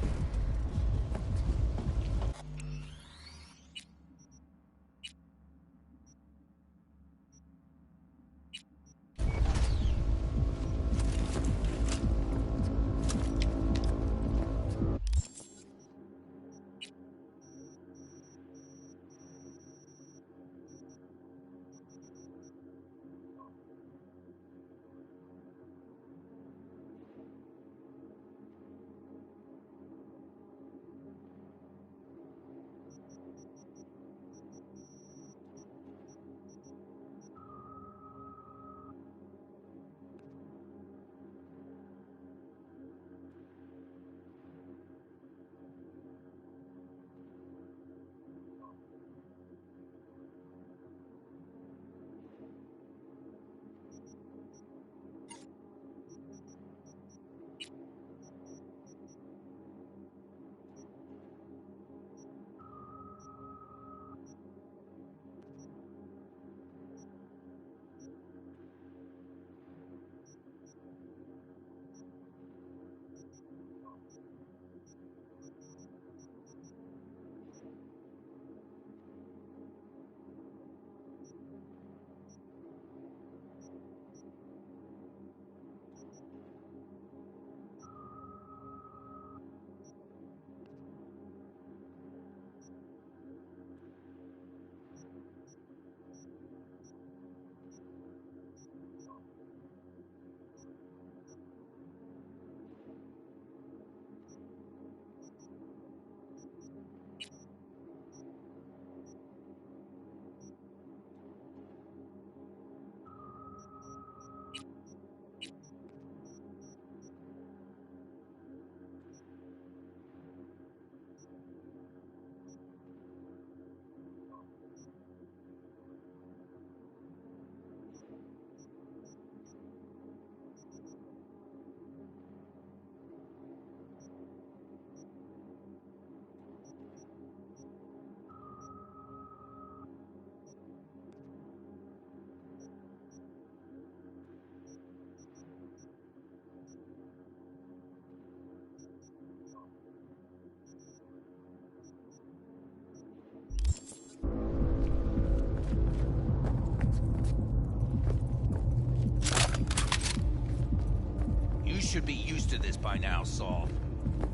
should be used to this by now, Saul.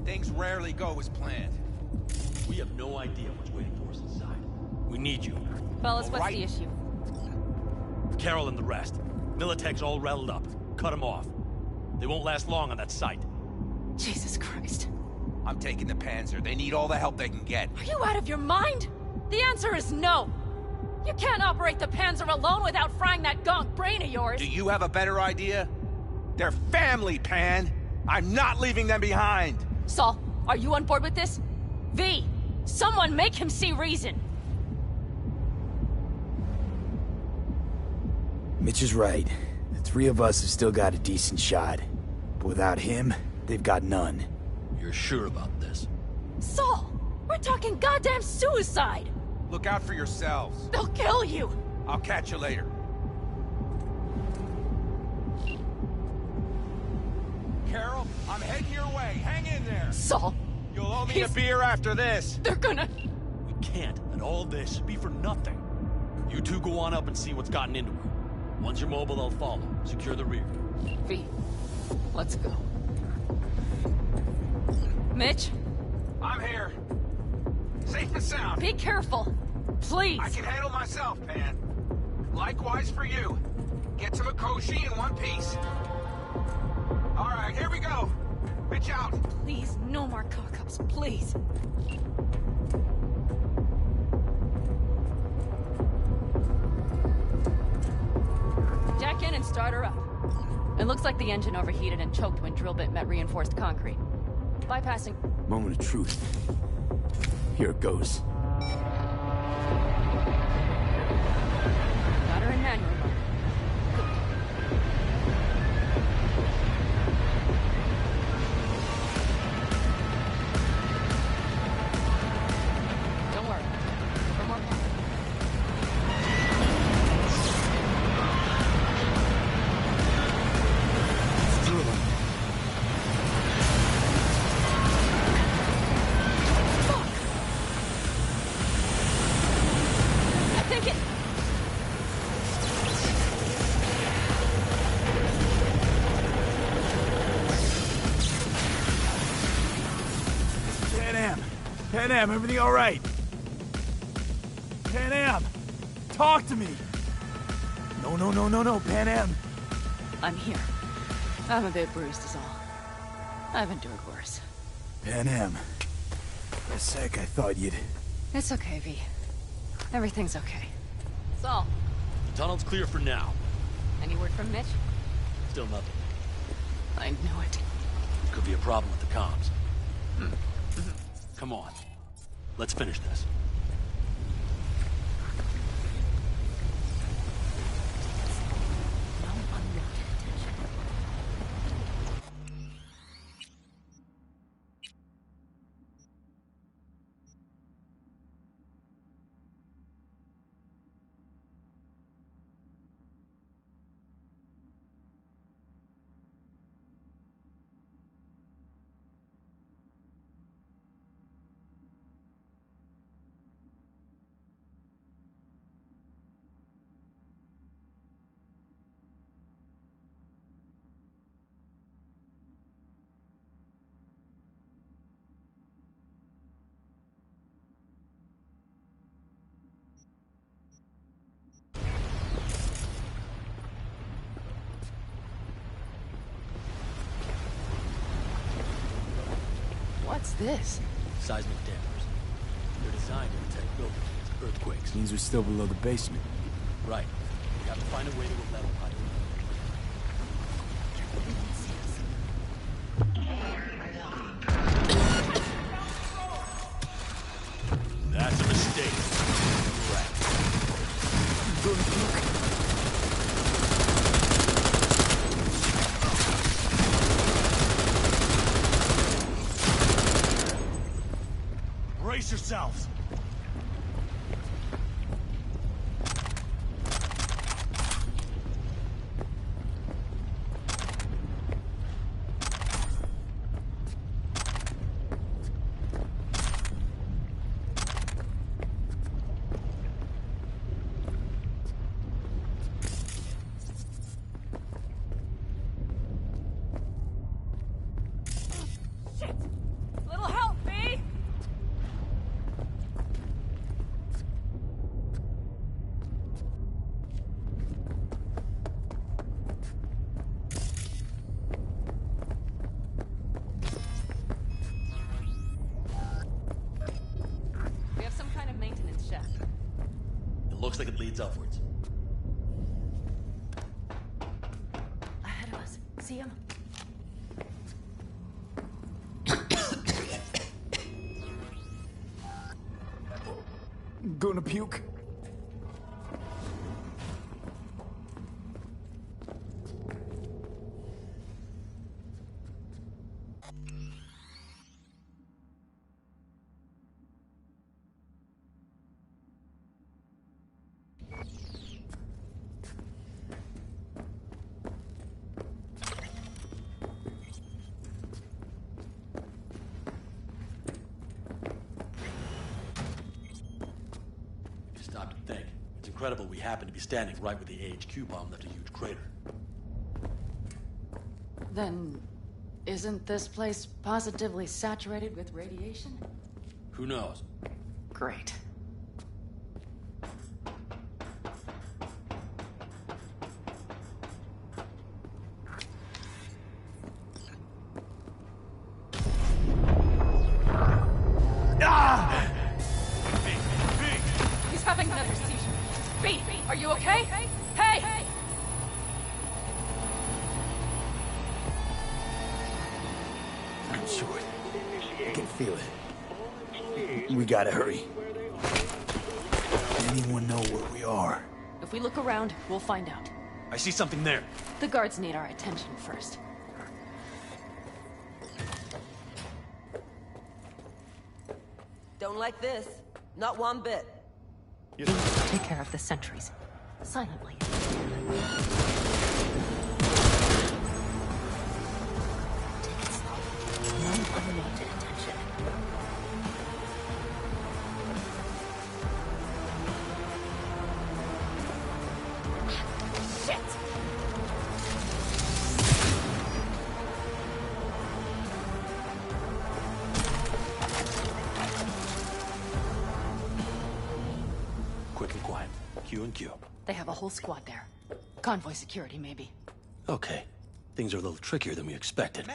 Things rarely go as planned. We have no idea what's waiting for us inside. We need you. Fellas, what's the issue? Carol and the rest. Militech's all rattled up. Cut them off. They won't last long on that site. Jesus Christ. I'm taking the Panzer. They need all the help they can get. Are you out of your mind? The answer is no. You can't operate the Panzer alone without frying that gonk brain of yours. Do you have a better idea? They're family, Pan. I'm not leaving them behind. Saul, are you on board with this? V, someone make him see reason. Mitch is right. The three of us have still got a decent shot. But without him, they've got none. You're sure about this? Saul, we're talking goddamn suicide. Look out for yourselves. They'll kill you. I'll catch you later. Carol, I'm heading your way. Hang in there. Saul. You'll owe me a beer after this. They're gonna... We can't let all this be for nothing. You two go on up and see what's gotten into her. Once you're mobile, they'll follow. Secure the rear. V, let's go. Mitch? I'm here. Safe and sound. Be careful. Please. I can handle myself, Pan. Likewise for you. Get to Mikoshi in one piece. All right, here we go. Mitch out. Please, no more cock-ups, please. Jack in and start her up. It looks like the engine overheated and choked when drill bit met reinforced concrete. Bypassing. Moment of truth. Here it goes. Got her in manual mode. Don't worry. For more power. It's through them. I think it... Pan Am, everything all right? Pan Am, talk to me. No, Pan Am. I'm here. I'm a bit bruised is all. I've endured worse. Pan Am. For a sec, I thought you'd... It's okay, V. Everything's okay. Saul, The tunnel's clear for now. any word from Mitch? Still nothing. I knew it. Could be a problem with the comms. Come on. Let's finish this. No unwanted attention. What's this? Seismic dampers. They're designed to detect buildings against earthquakes. Means we're still below the basement. Right. We have to find a way to a level height. That's a mistake. Correct. Brace yourselves. like it leads upwards. Ahead of us. See him? Gonna puke? Stop to think. It's incredible we happen to be standing right where the AHQ bomb left a huge crater. Then, isn't this place positively saturated with radiation? Who knows? Great. He's having another seizure. B, are you okay? Hey! I'm short. I can feel it. We gotta hurry. Anyone know where we are? If we look around, we'll find out. I see something there. The guards need our attention first. Don't like this. Not one bit. Take care of the sentries. Silently. No unwanted attention. Shit! Quick and quiet. Q and Q. They have a whole squad there. Convoy security, maybe. Okay. Things are a little trickier than we expected.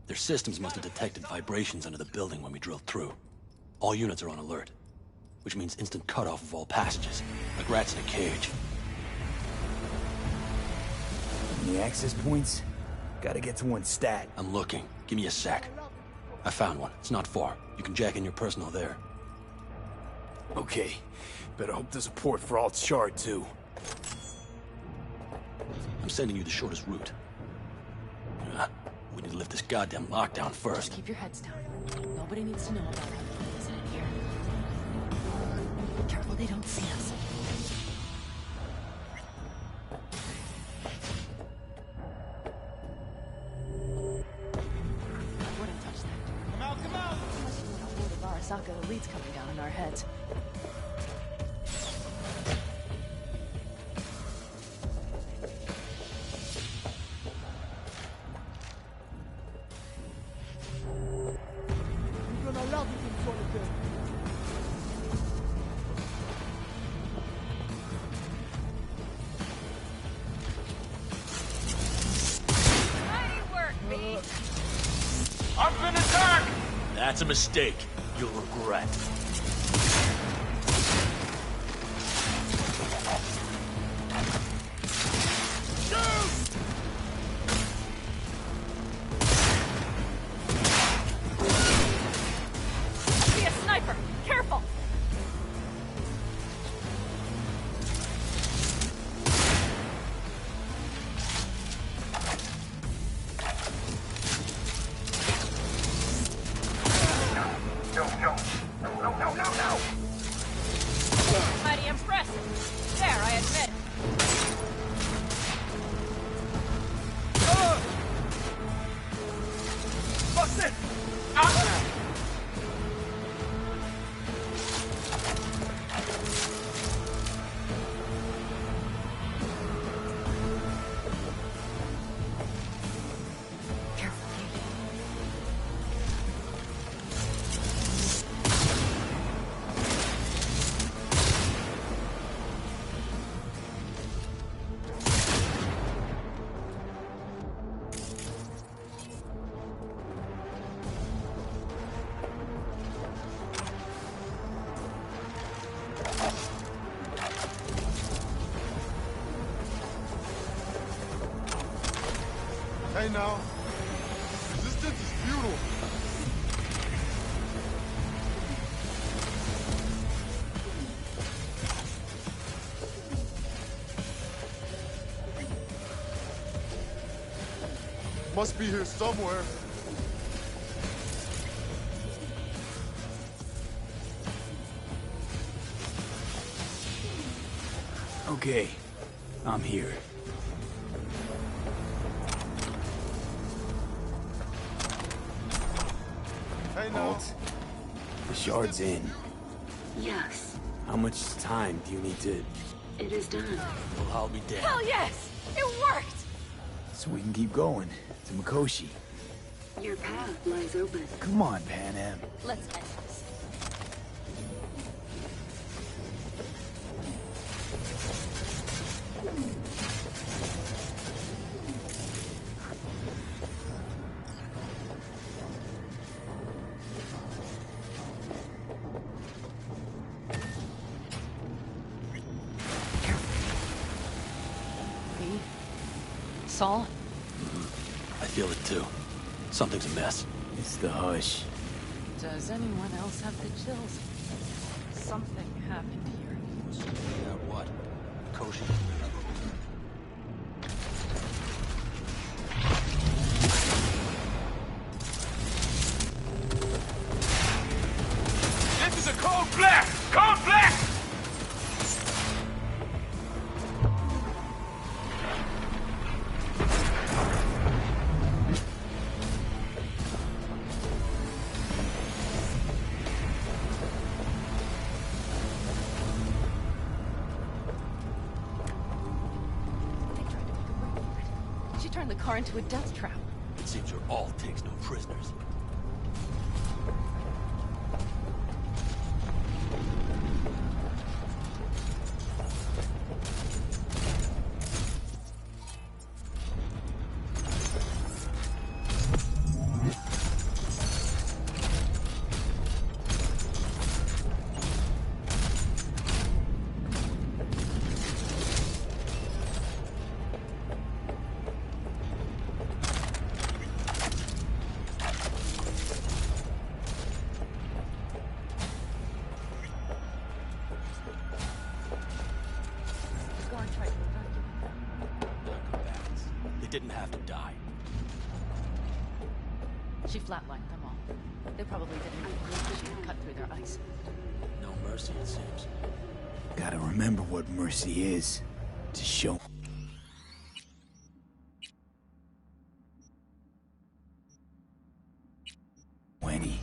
Their systems must have detected vibrations under the building when we drilled through. All units are on alert, which means instant cutoff of all passages, like rats in a cage. Any access points? Gotta get to one stat. I'm looking. Give me a sec. I found one. It's not far. You can jack in your personal there. Okay. Better hope there's a port for Alt Shard, too. I'm sending you the shortest route. We need to lift this goddamn lockdown first. Keep your heads down. Nobody needs to know about how the is in here. Careful they don't see us. I wouldn't touch that. Come out, come out! Unless you want a horde of Arasaka elites coming down on our heads. I've been attacked! That's a mistake. You'll regret. Be a sniper! Careful! No! Mighty impressive. There, I admit. What's it? Ah! Hey now, resistance is futile. Must be here somewhere. Okay, I'm here. Hey now. Alt, the shard's in. Yes, How much time do you need to... it is done. Well, I'll be damned. Hell yes! It worked! So we can keep going to Mikoshi. Your path lies open. Come on, Pan Am. Let's end this. V? Saul? I feel it too. Something's amiss. It's the hush. Does anyone else have the chills? Something happened here. Yeah, what? Koshi. This is a cold blast! Cold blast! She turned the car into a death trap. It seems your alt takes no prisoners. The guard tried to evacuate them. Non-combatants. They didn't have to die. She flatlined them all. They probably didn't even realize she had cut through their ice. No mercy, it seems. Gotta remember what mercy is. To show... Wenny.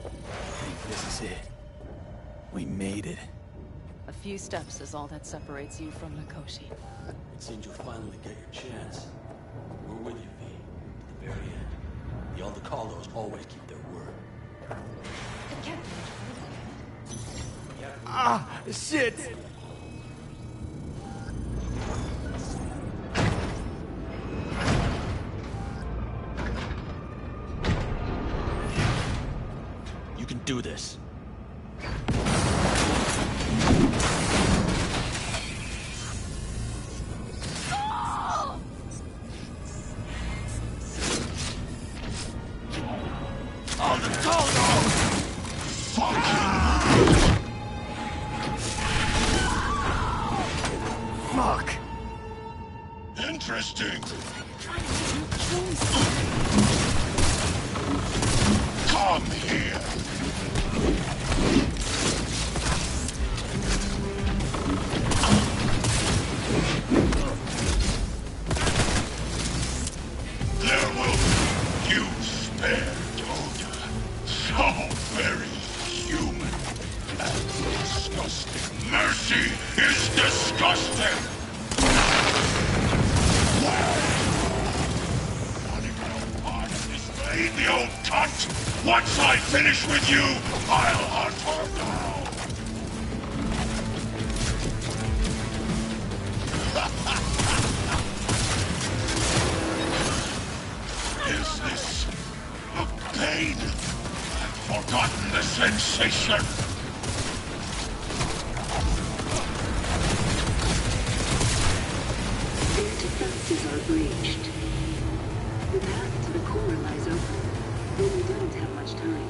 I think this is it. We made it. A few steps is all that separates you from Mikoshi. It seems you'll finally get your chance. We're with you, V. To the very end. The Aldecaldos always keep their word. Ah, shit! You can do this. Fuck! Interesting. Come here. There will be you spared, Toga. So very human and disgusting. Mercy is disgusting. Leave the old cunt! Once I finish with you, I'll hunt her down! Is this a pain? And for forgotten the sensation. Their defenses are breached. The path to the core lies open, but we don't have much time.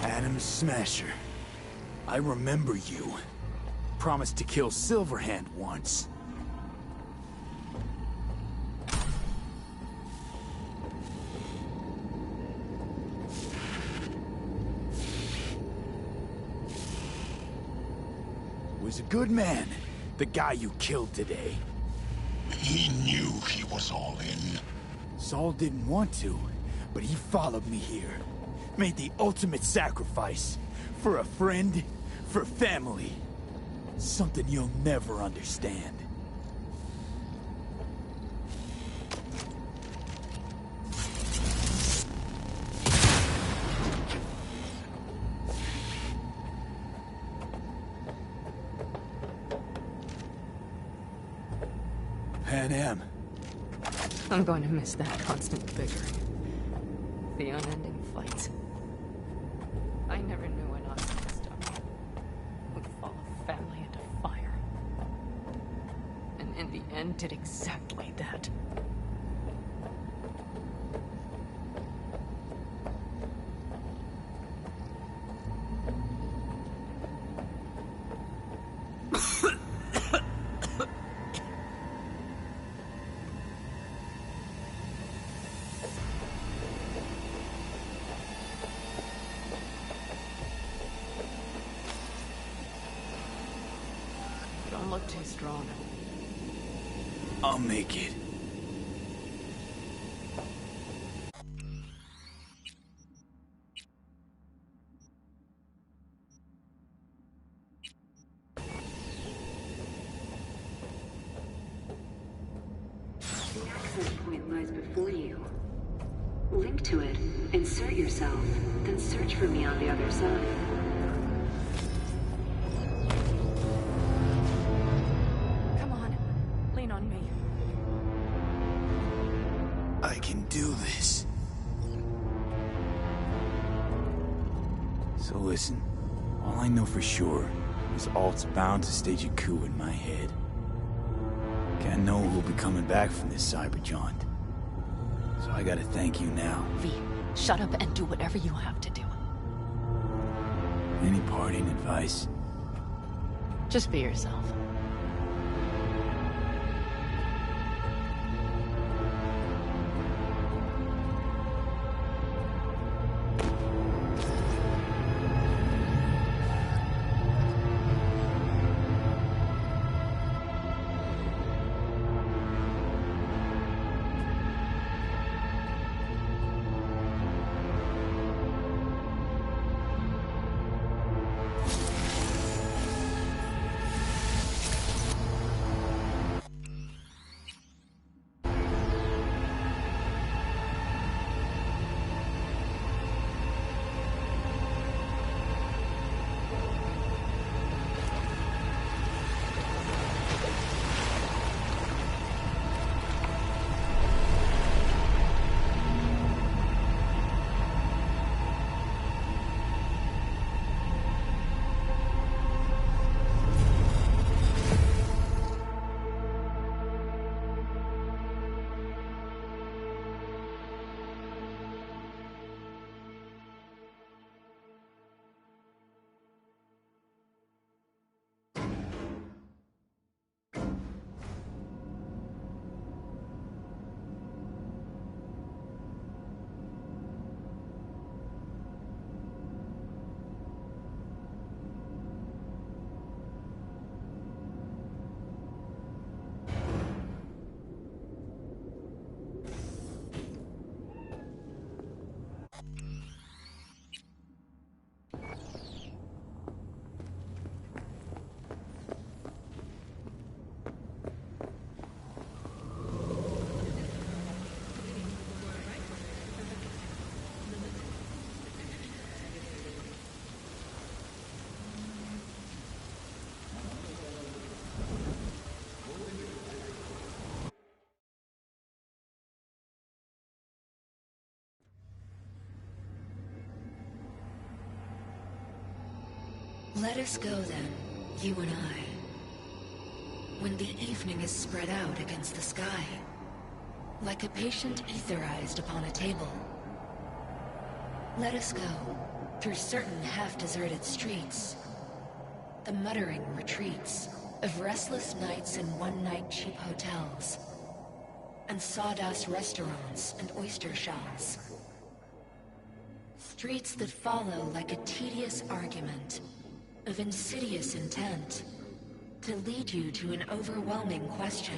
Adam Smasher. I remember you. Promised to kill Silverhand once. Was a good man, the guy you killed today. He knew he was all in. Saul didn't want to, but he followed me here. Made the ultimate sacrifice. For a friend, for family. Something you'll never understand. Pan Am. I'm going to miss that constant bickering. The unending fights. I never knew an honest stuff would follow family into fire. And in the end did exactly that. Don't look too strong. I'll make it. The access point lies before you. Link to it, insert yourself, then search for me on the other side. Come on, lean on me. I can do this. So listen, all I know for sure is Alt's bound to stage a coup in my head. Can't know who'll be coming back from this cyberjaunt. So I gotta thank you now. V, shut up and do whatever you have to do. Any parting advice? Just be yourself. Let us go then, you and I. When the evening is spread out against the sky, like a patient etherized upon a table. Let us go through certain half-deserted streets, the muttering retreats of restless nights in one-night cheap hotels, and sawdust restaurants and oyster shells. Streets that follow like a tedious argument of insidious intent to lead you to an overwhelming question.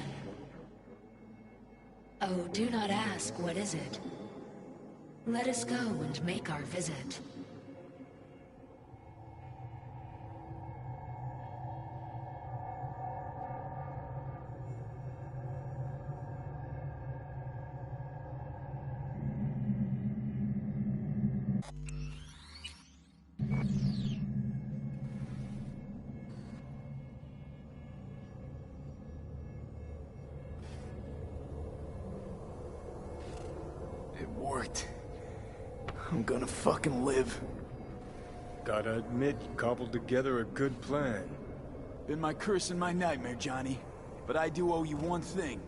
Oh, do not ask, what is it? Let us go and make our visit. It worked. I'm gonna fucking live. Gotta admit, you cobbled together a good plan. Been my curse and my nightmare, Johnny. But I do owe you one thing.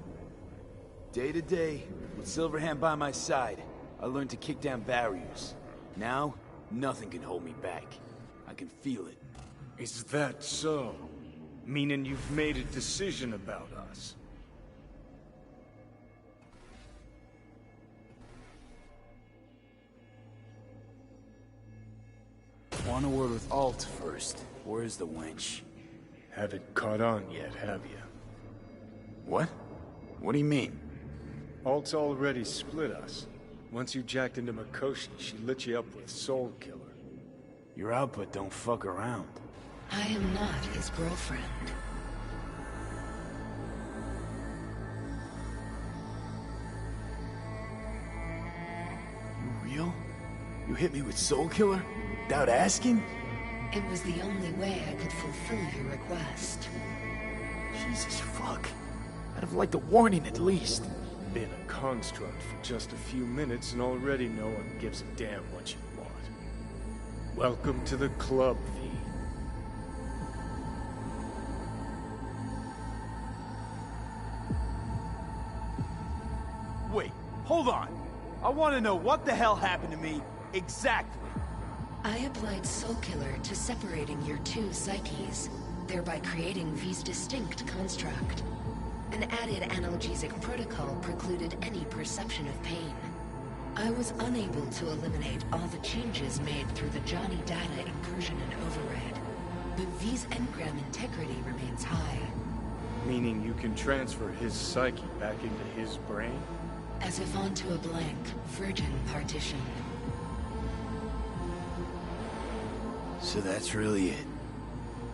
Day to day, with Silverhand by my side, I learned to kick down barriers. Now, nothing can hold me back. I can feel it. Is that so? Meaning you've made a decision about us? Want a word with Alt first. Where's the wench? Haven't caught on yet, have you? What? What do you mean? Alt's already split us. Once you jacked into Mikoshi, she lit you up with Soul Killer. Your output don't fuck around. I am not his girlfriend. You real? You hit me with Soul Killer? Without asking? It was the only way I could fulfill your request. Jesus fuck. I'd have liked a warning at least. Been a construct for just a few minutes and already no one gives a damn what you want. Welcome to the club, V. Wait, hold on. I want to know what the hell happened to me exactly. I applied Soul Killer to separating your two psyches, thereby creating V's distinct construct. An added analgesic protocol precluded any perception of pain. I was unable to eliminate all the changes made through the Johnny data incursion and override, but V's engram integrity remains high. Meaning you can transfer his psyche back into his brain? As if onto a blank, virgin partition. So that's really it.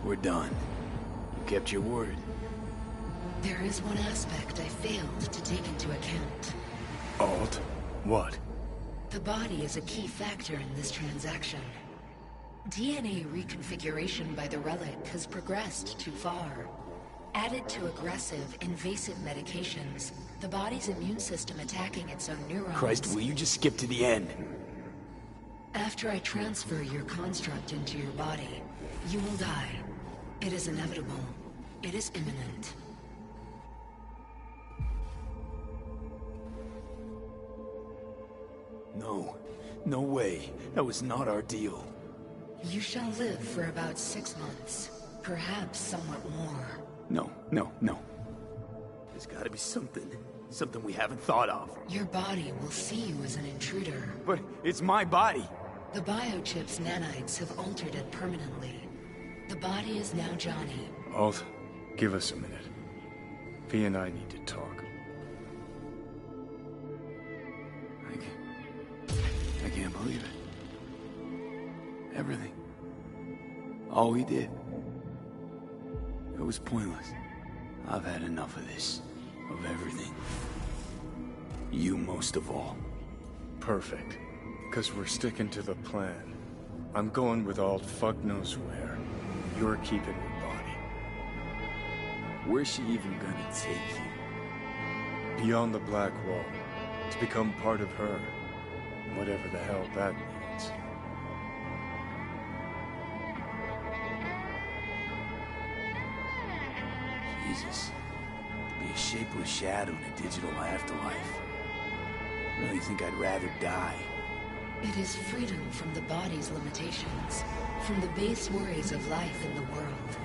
We're done. You kept your word. There is one aspect I failed to take into account. Alt? What? The body is a key factor in this transaction. DNA reconfiguration by the relic has progressed too far. Added to aggressive, invasive medications, the body's immune system attacking its own neurons... Christ, will you just skip to the end? After I transfer your construct into your body, you will die. It is inevitable. It is imminent. No. No way. That was not our deal. You shall live for about 6 months. Perhaps somewhat more. No, no, no. There's gotta be something. Something we haven't thought of. Your body will see you as an intruder. But it's my body. The biochip's nanites have altered it permanently. The body is now Johnny. Alt, give us a minute. V and I need to talk. I can't believe it. Everything. All we did. It was pointless. I've had enough of this. Of everything. You most of all. Perfect. Because we're sticking to the plan. I'm going with Alt fuck knows where. You're keeping your body. Where's she even gonna take you? Beyond the Black Wall. To become part of her. Whatever the hell that means. Jesus. To be a shapeless shadow in a digital afterlife. Really think I'd rather die. It is freedom from the body's limitations, from the base worries of life in the world.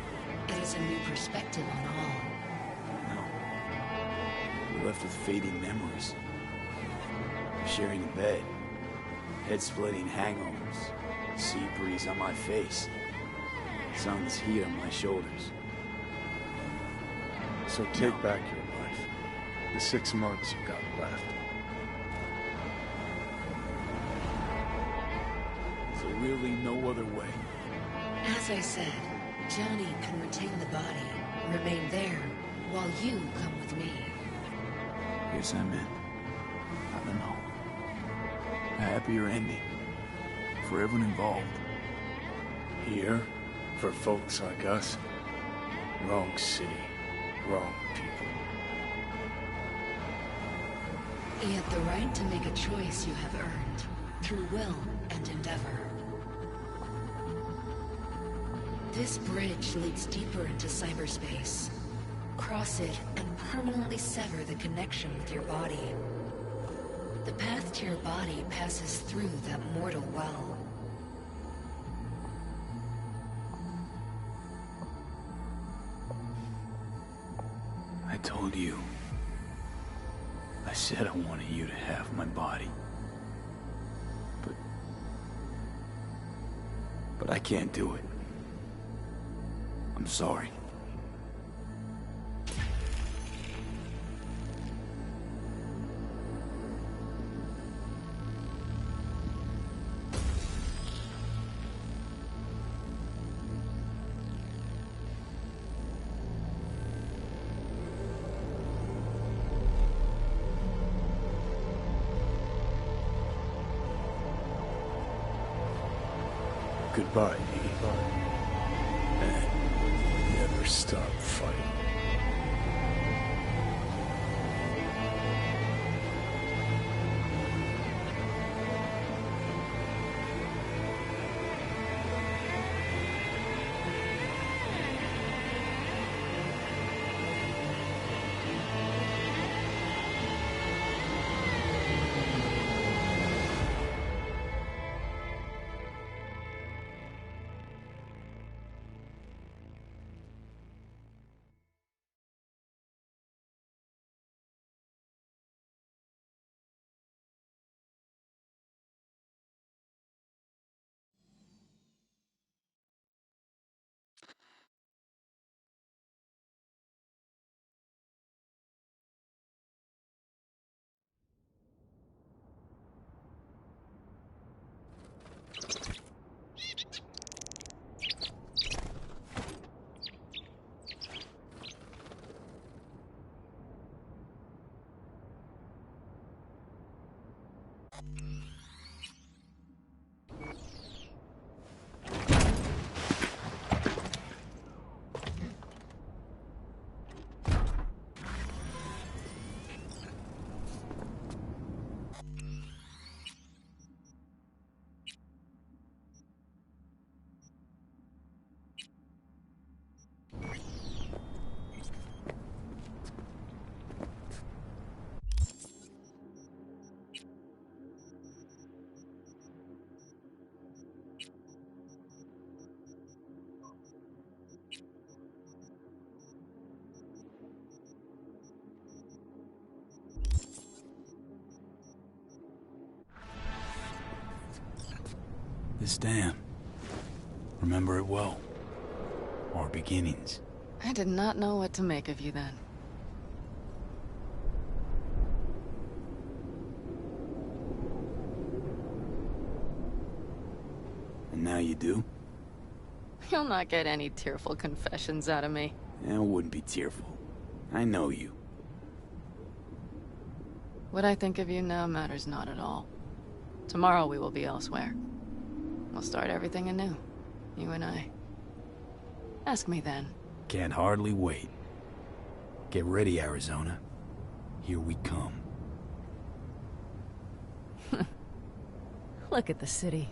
It is a new perspective on all. No. We're left with fading memories. We're sharing a bed. Head-splitting hangovers. Sea breeze on my face. Sun's heat on my shoulders. So take back your life. The 6 months you got left. There's really no other way. As I said, Johnny can retain the body, remain there, while you come with me. Guess I meant, I don't know, a happier ending for everyone involved. Here, for folks like us, wrong city, wrong people. Yet the right to make a choice you have earned, through will and endeavor. This bridge leads deeper into cyberspace. Cross it and permanently sever the connection with your body. The path to your body passes through that mortal well. I told you. I said I wanted you to have my body. But I can't do it. I'm sorry. Goodbye, and never stop fighting. This dam. Remember it well. Our beginnings. I did not know what to make of you then. And now you do? You'll not get any tearful confessions out of me. I wouldn't be tearful. I know you. What I think of you now matters not at all. Tomorrow we will be elsewhere. We'll start everything anew. You and I. Ask me then. Can't hardly wait. Get ready, Arizona. Here we come. Look at the city.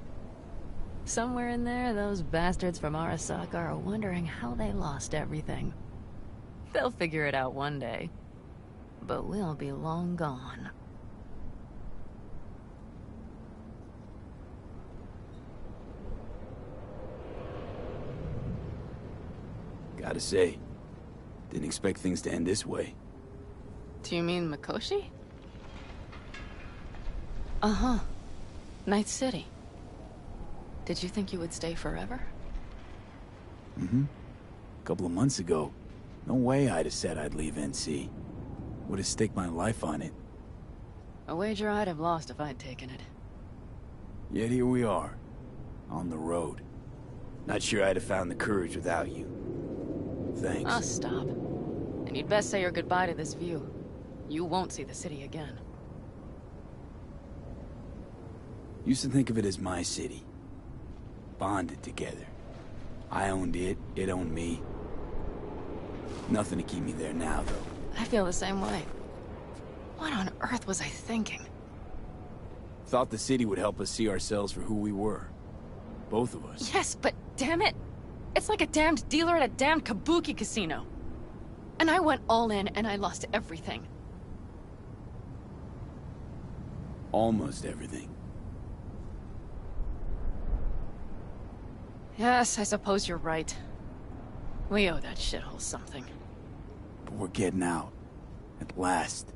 Somewhere in there, those bastards from Arasaka are wondering how they lost everything. They'll figure it out one day. But we'll be long gone. Gotta say, didn't expect things to end this way. Do you mean Mikoshi? Uh-huh. Night City. Did you think you would stay forever? Mm-hmm. A couple of months ago, no way I'd have said I'd leave NC. Would have staked my life on it. A wager I'd have lost if I'd taken it. Yet here we are, on the road. Not sure I'd have found the courage without you. Thanks. Ah, stop. And you'd best say your goodbye to this view. You won't see the city again. Used to think of it as my city. Bonded together. I owned it, it owned me. Nothing to keep me there now, though. I feel the same way. What on earth was I thinking? Thought the city would help us see ourselves for who we were. Both of us. Yes, but damn it! It's like a damned dealer at a damned kabuki casino. And I went all in and I lost everything. Almost everything. Yes, I suppose you're right. We owe that shithole something. But we're getting out. At last.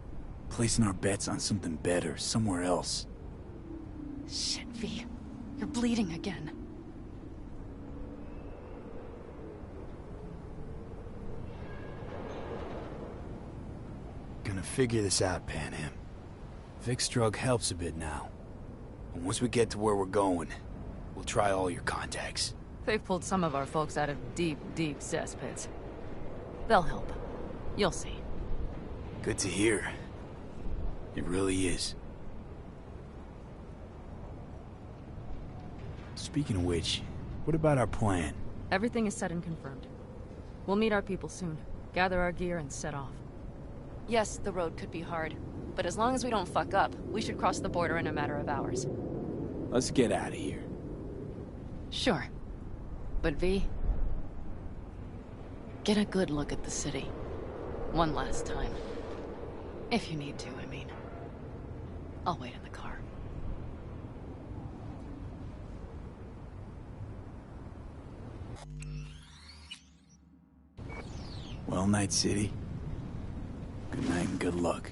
Placing our bets on something better, somewhere else. Shit, V. You're bleeding again. Gonna figure this out, Panam. Vic's drug helps a bit now. And once we get to where we're going, we'll try all your contacts. They've pulled some of our folks out of deep, deep cesspits. They'll help. You'll see. Good to hear. It really is. Speaking of which, what about our plan? Everything is set and confirmed. We'll meet our people soon, gather our gear, and set off. Yes, the road could be hard, but as long as we don't fuck up, we should cross the border in a matter of hours. Let's get out of here. Sure. But V, get a good look at the city. One last time. If you need to, I mean. I'll wait in the car. Well, Night City. Good night and good luck.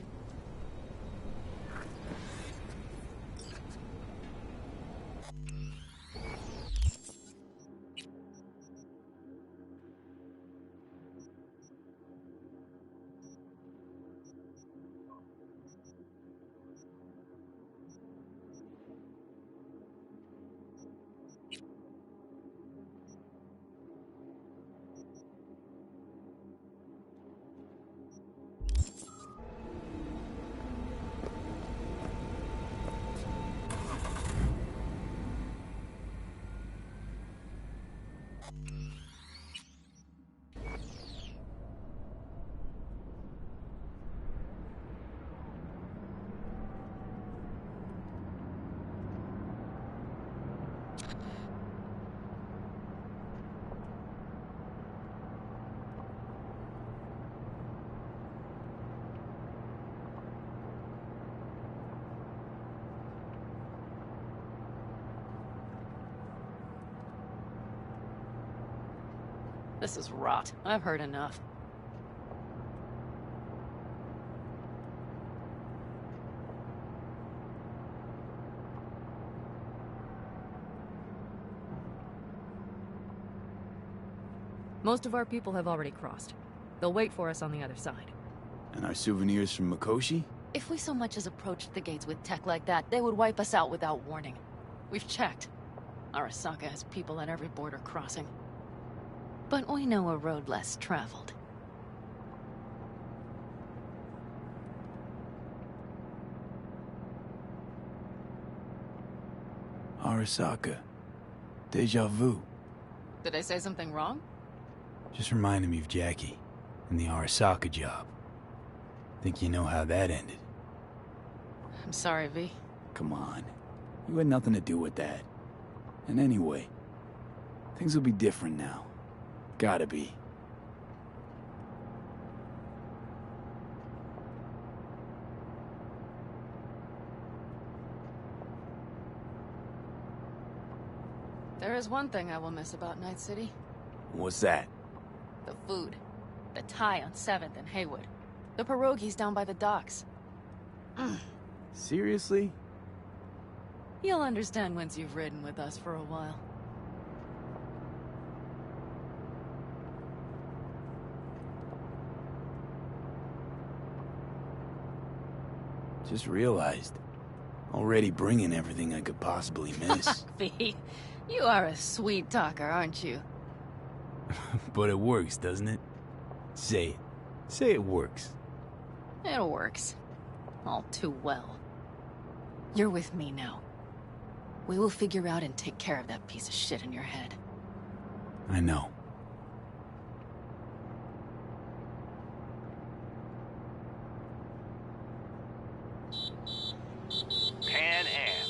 This is rot. I've heard enough. Most of our people have already crossed. They'll wait for us on the other side. And our souvenirs from Mikoshi? If we so much as approached the gates with tech like that, they would wipe us out without warning. We've checked. Arasaka has people at every border crossing. But we know a road less traveled. Arasaka. Deja vu. Did I say something wrong? Just reminded me of Jackie and the Arasaka job. Think you know how that ended? I'm sorry, V. Come on. You had nothing to do with that. And anyway, things will be different now. Gotta be. There is one thing I will miss about Night City. What's that? The food. The Thai on 7th and Haywood. The pierogies down by the docks. Seriously? You'll understand once you've ridden with us for a while. Just realized. Already bringing everything I could possibly miss. V, you are a sweet talker, aren't you? But it works, doesn't it? Say it. Say it works. It works. All too well. You're with me now. We will figure out and take care of that piece of shit in your head. I know. Pan Am.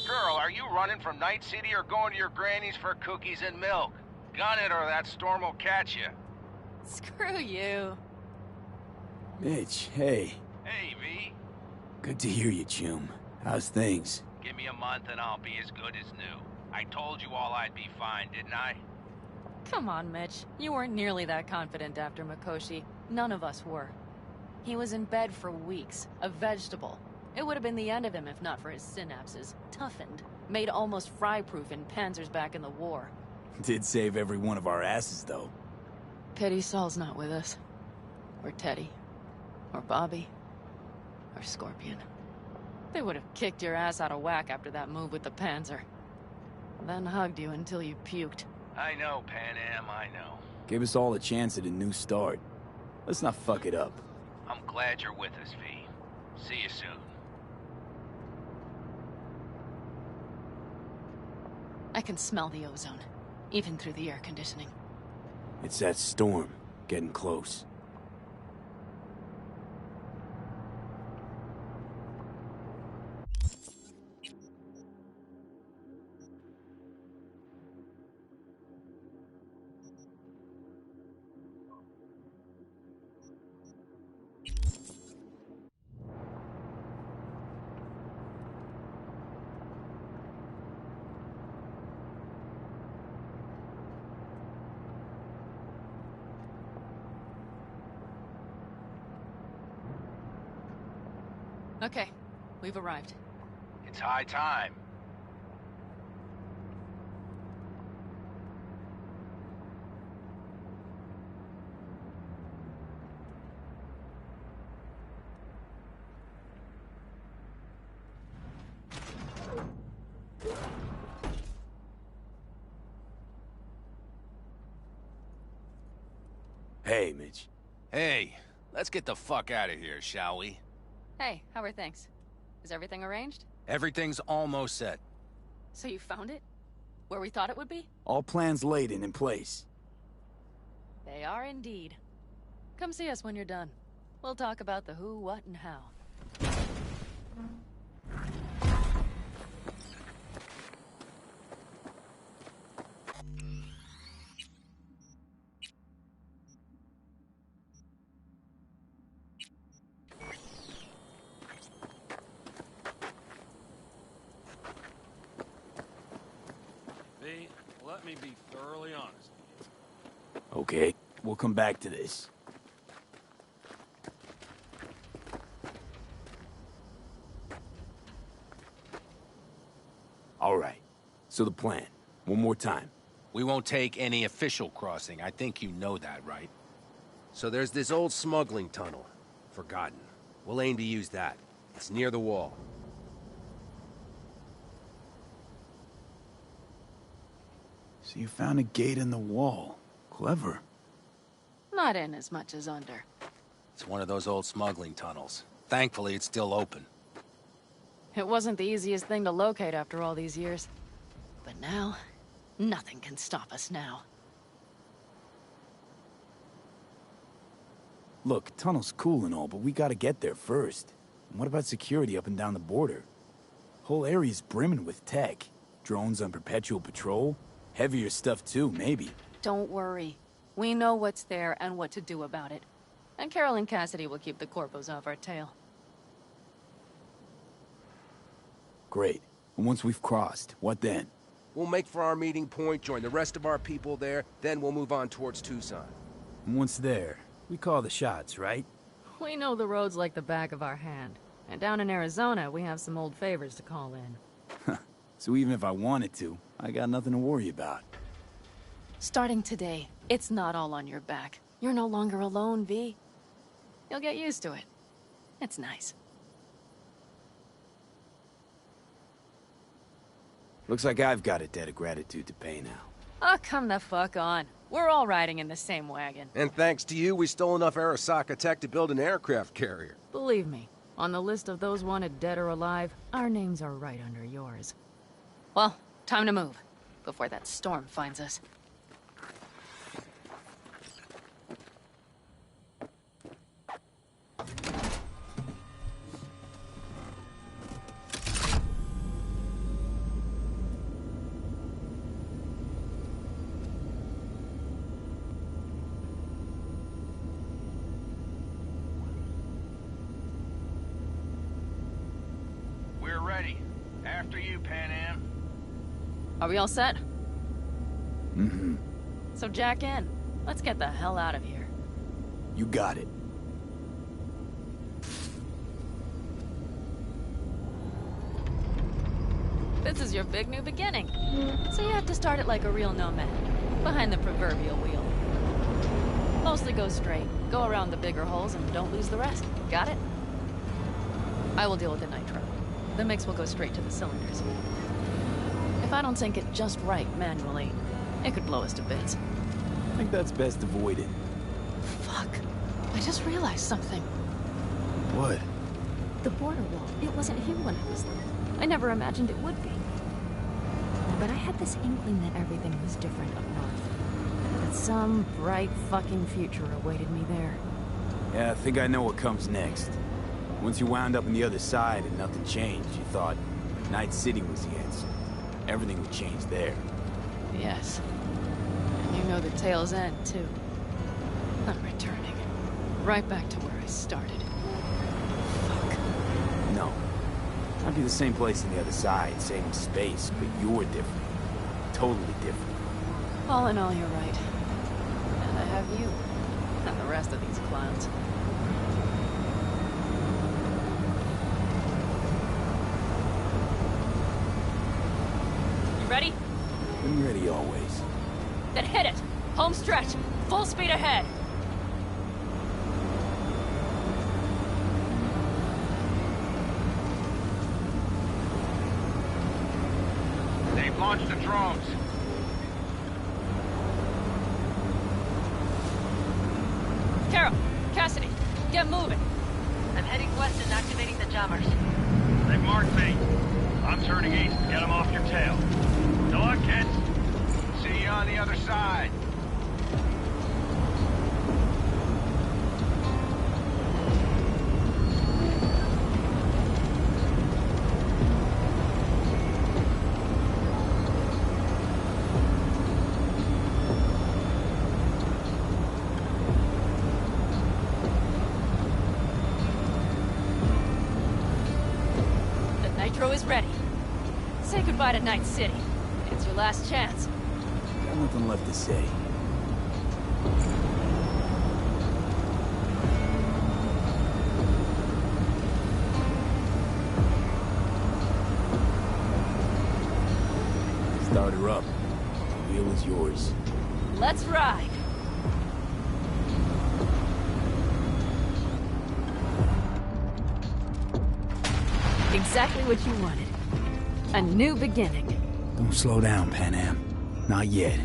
Girl, are you running from Night City or going to your granny's for cookies and milk? Gun it or that storm will catch you. Screw you. Mitch, hey. Hey, V. Good to hear you, chum. How's things? Give me a month and I'll be as good as new. I told you all I'd be fine, didn't I? Come on, Mitch. You weren't nearly that confident after Mikoshi. None of us were. He was in bed for weeks, a vegetable. It would have been the end of him if not for his synapses. Toughened, made almost fry-proof in panzers back in the war. Did save every one of our asses, though. Pity Saul's not with us. Or Teddy. Or Bobby. Or Scorpion. They would have kicked your ass out of whack after that move with the Panzer. Then hugged you until you puked. I know, Pan Am, I know. Give us all a chance at a new start. Let's not fuck it up. I'm glad you're with us, V. See you soon. I can smell the ozone, even through the air conditioning. It's that storm, getting close. Okay, we've arrived. It's high time. Hey, Mitch. Hey, let's get the fuck out of here, shall we? Hey, how are things? Is everything arranged? Everything's almost set. So you found it? Where we thought it would be? All plans laid and in place. They are indeed. Come see us when you're done. We'll talk about the who, what, and how. V, let me be thoroughly honest. Okay, we'll come back to this. All right, so the plan. One more time. We won't take any official crossing. I think you know that, right? So there's this old smuggling tunnel. Forgotten. We'll aim to use that. It's near the wall. So you found a gate in the wall. Clever. Not in as much as under. It's one of those old smuggling tunnels. Thankfully, it's still open. It wasn't the easiest thing to locate after all these years. But now, nothing can stop us now. Look, tunnel's cool and all, but we gotta get there first. And what about security up and down the border? Whole area's brimming with tech. Drones on perpetual patrol. Heavier stuff too, maybe. Don't worry. We know what's there and what to do about it. And Carol and Cassidy will keep the corpos off our tail. Great. And once we've crossed, what then? We'll make for our meeting point, join the rest of our people there, then we'll move on towards Tucson. And once there, we call the shots, right? We know the roads like the back of our hand. And down in Arizona, we have some old favors to call in. So even if I wanted to, I got nothing to worry about. Starting today, it's not all on your back. You're no longer alone, V. You'll get used to it. It's nice. Looks like I've got a debt of gratitude to pay now. Oh, come the fuck on. We're all riding in the same wagon. And thanks to you, we stole enough Arasaka tech to build an aircraft carrier. Believe me, on the list of those wanted dead or alive, our names are right under yours. Well, time to move, before that storm finds us. We're ready. After you, Pan Am. Are we all set? Mm-hmm. So jack in. Let's get the hell out of here. You got it. This is your big new beginning. So you have to start it like a real nomad, behind the proverbial wheel. Mostly go straight, go around the bigger holes, and don't lose the rest. Got it? I will deal with the nitro. The mix will go straight to the cylinders. If I don't sync it just right manually, it could blow us to bits. I think that's best avoided. Fuck. I just realized something. What? The border wall, it wasn't here when I was there. I never imagined it would be. But I had this inkling that everything was different up north. That some bright fucking future awaited me there. Yeah, I think I know what comes next. Once you wound up on the other side and nothing changed, you thought Night City was the answer. Everything would change there. Yes. And you know the tale's end, too. I'm returning. Right back to where I started. Fuck. No. Might be the same place on the other side, same space, but you're different. Totally different. All in all, you're right. And I have you. And the rest of these clowns. You ready? I'm ready always. Then hit it! Home stretch! Full speed ahead! They've launched the drones. Carol! Cassidy! Get moving! I'm heading west and activating the jammers. They've marked me. I'm turning east. Get them off your tail. Good luck, kids. See you on the other side. Nitro is ready. Say goodbye to Night City. It's your last chance. Got nothing left to say. Start her up. The wheel is yours. Let's ride! Exactly what you wanted. A new beginning. Don't slow down, Pan Am. Not yet.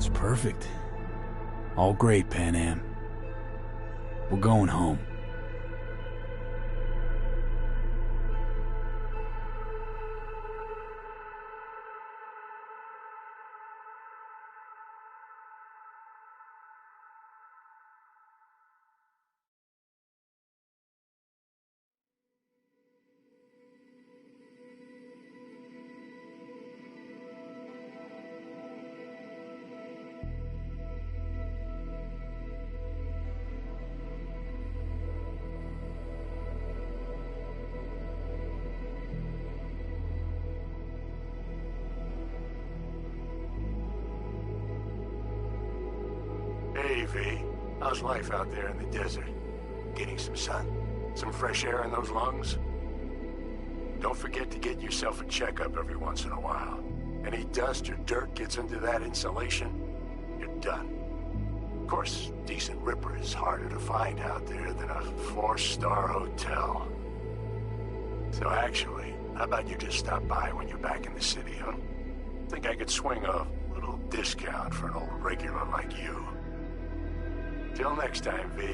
It's perfect. All great, Pan Am. We're going home. Hey, V. How's life out there in the desert? Getting some sun? Some fresh air in those lungs? Don't forget to get yourself a checkup every once in a while. Any dust or dirt gets into that insulation, you're done. Of course, decent ripper is harder to find out there than a 4-star hotel. So actually, how about you just stop by when you're back in the city, huh? Think I could swing a little discount for an old regular like you. Till next time, V.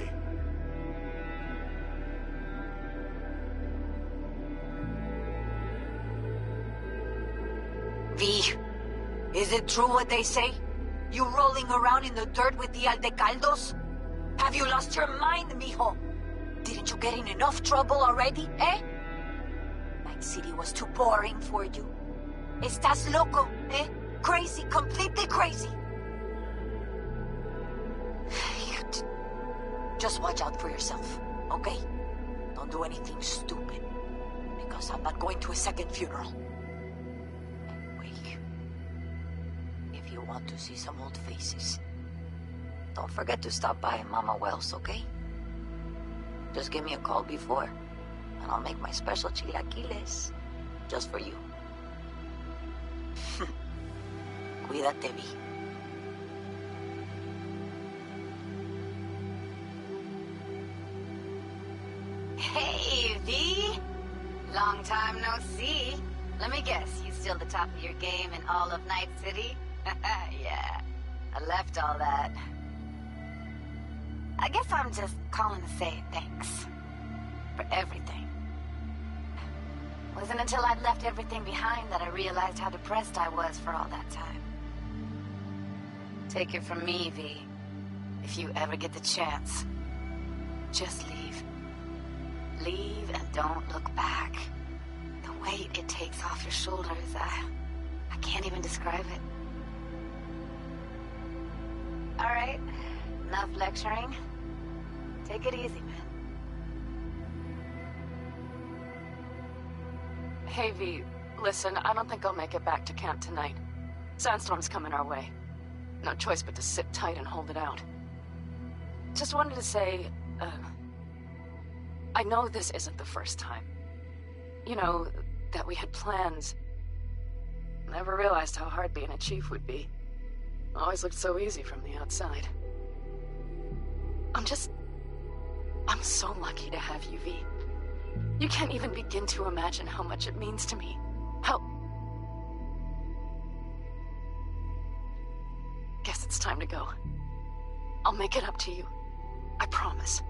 V, is it true what they say? You rolling around in the dirt with the Aldecaldos? Have you lost your mind, mijo? Didn't you get in enough trouble already, eh? Night City was too boring for you. Estás loco, eh? Crazy, completely crazy. Just watch out for yourself, okay? Don't do anything stupid, because I'm not going to a second funeral. Anyway, if you want to see some old faces, don't forget to stop by Mama Wells, okay? Just give me a call before, and I'll make my special chilaquiles just for you. Cuídate, Vi. Hey, V! Long time no see. Let me guess, you still the top of your game in all of Night City? Yeah, I left all that. I guess I'm just calling to say thanks. For everything. Wasn't until I'd left everything behind that I realized how depressed I was for all that time. Take it from me, V. If you ever get the chance, just leave. Leave and don't look back. The weight it takes off your shoulders, I can't even describe it. All right, enough lecturing. Take it easy, man. Hey, V, listen, I don't think I'll make it back to camp tonight. Sandstorm's coming our way. No choice but to sit tight and hold it out. Just wanted to say, I know this isn't the first time. You know, that we had plans. Never realized how hard being a chief would be. Always looked so easy from the outside. I'm so lucky to have you, V. You can't even begin to imagine how much it means to me. How... Guess it's time to go. I'll make it up to you. I promise.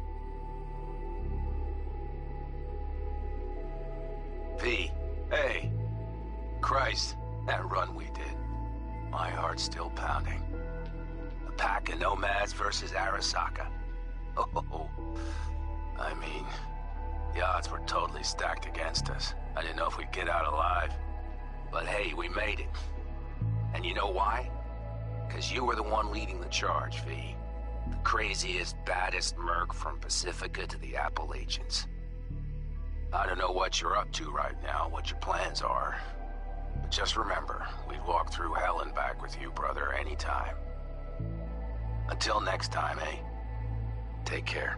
V, hey. Christ, that run we did. My heart's still pounding. A pack of nomads versus Arasaka. Oh, I mean, the odds were totally stacked against us. I didn't know if we'd get out alive. But hey, we made it. And you know why? Because you were the one leading the charge, V. The craziest, baddest merc from Pacifica to the Appalachians. I don't know what you're up to right now, what your plans are. But just remember, we'd walk through hell and back with you, brother, anytime. Until next time, eh? Take care.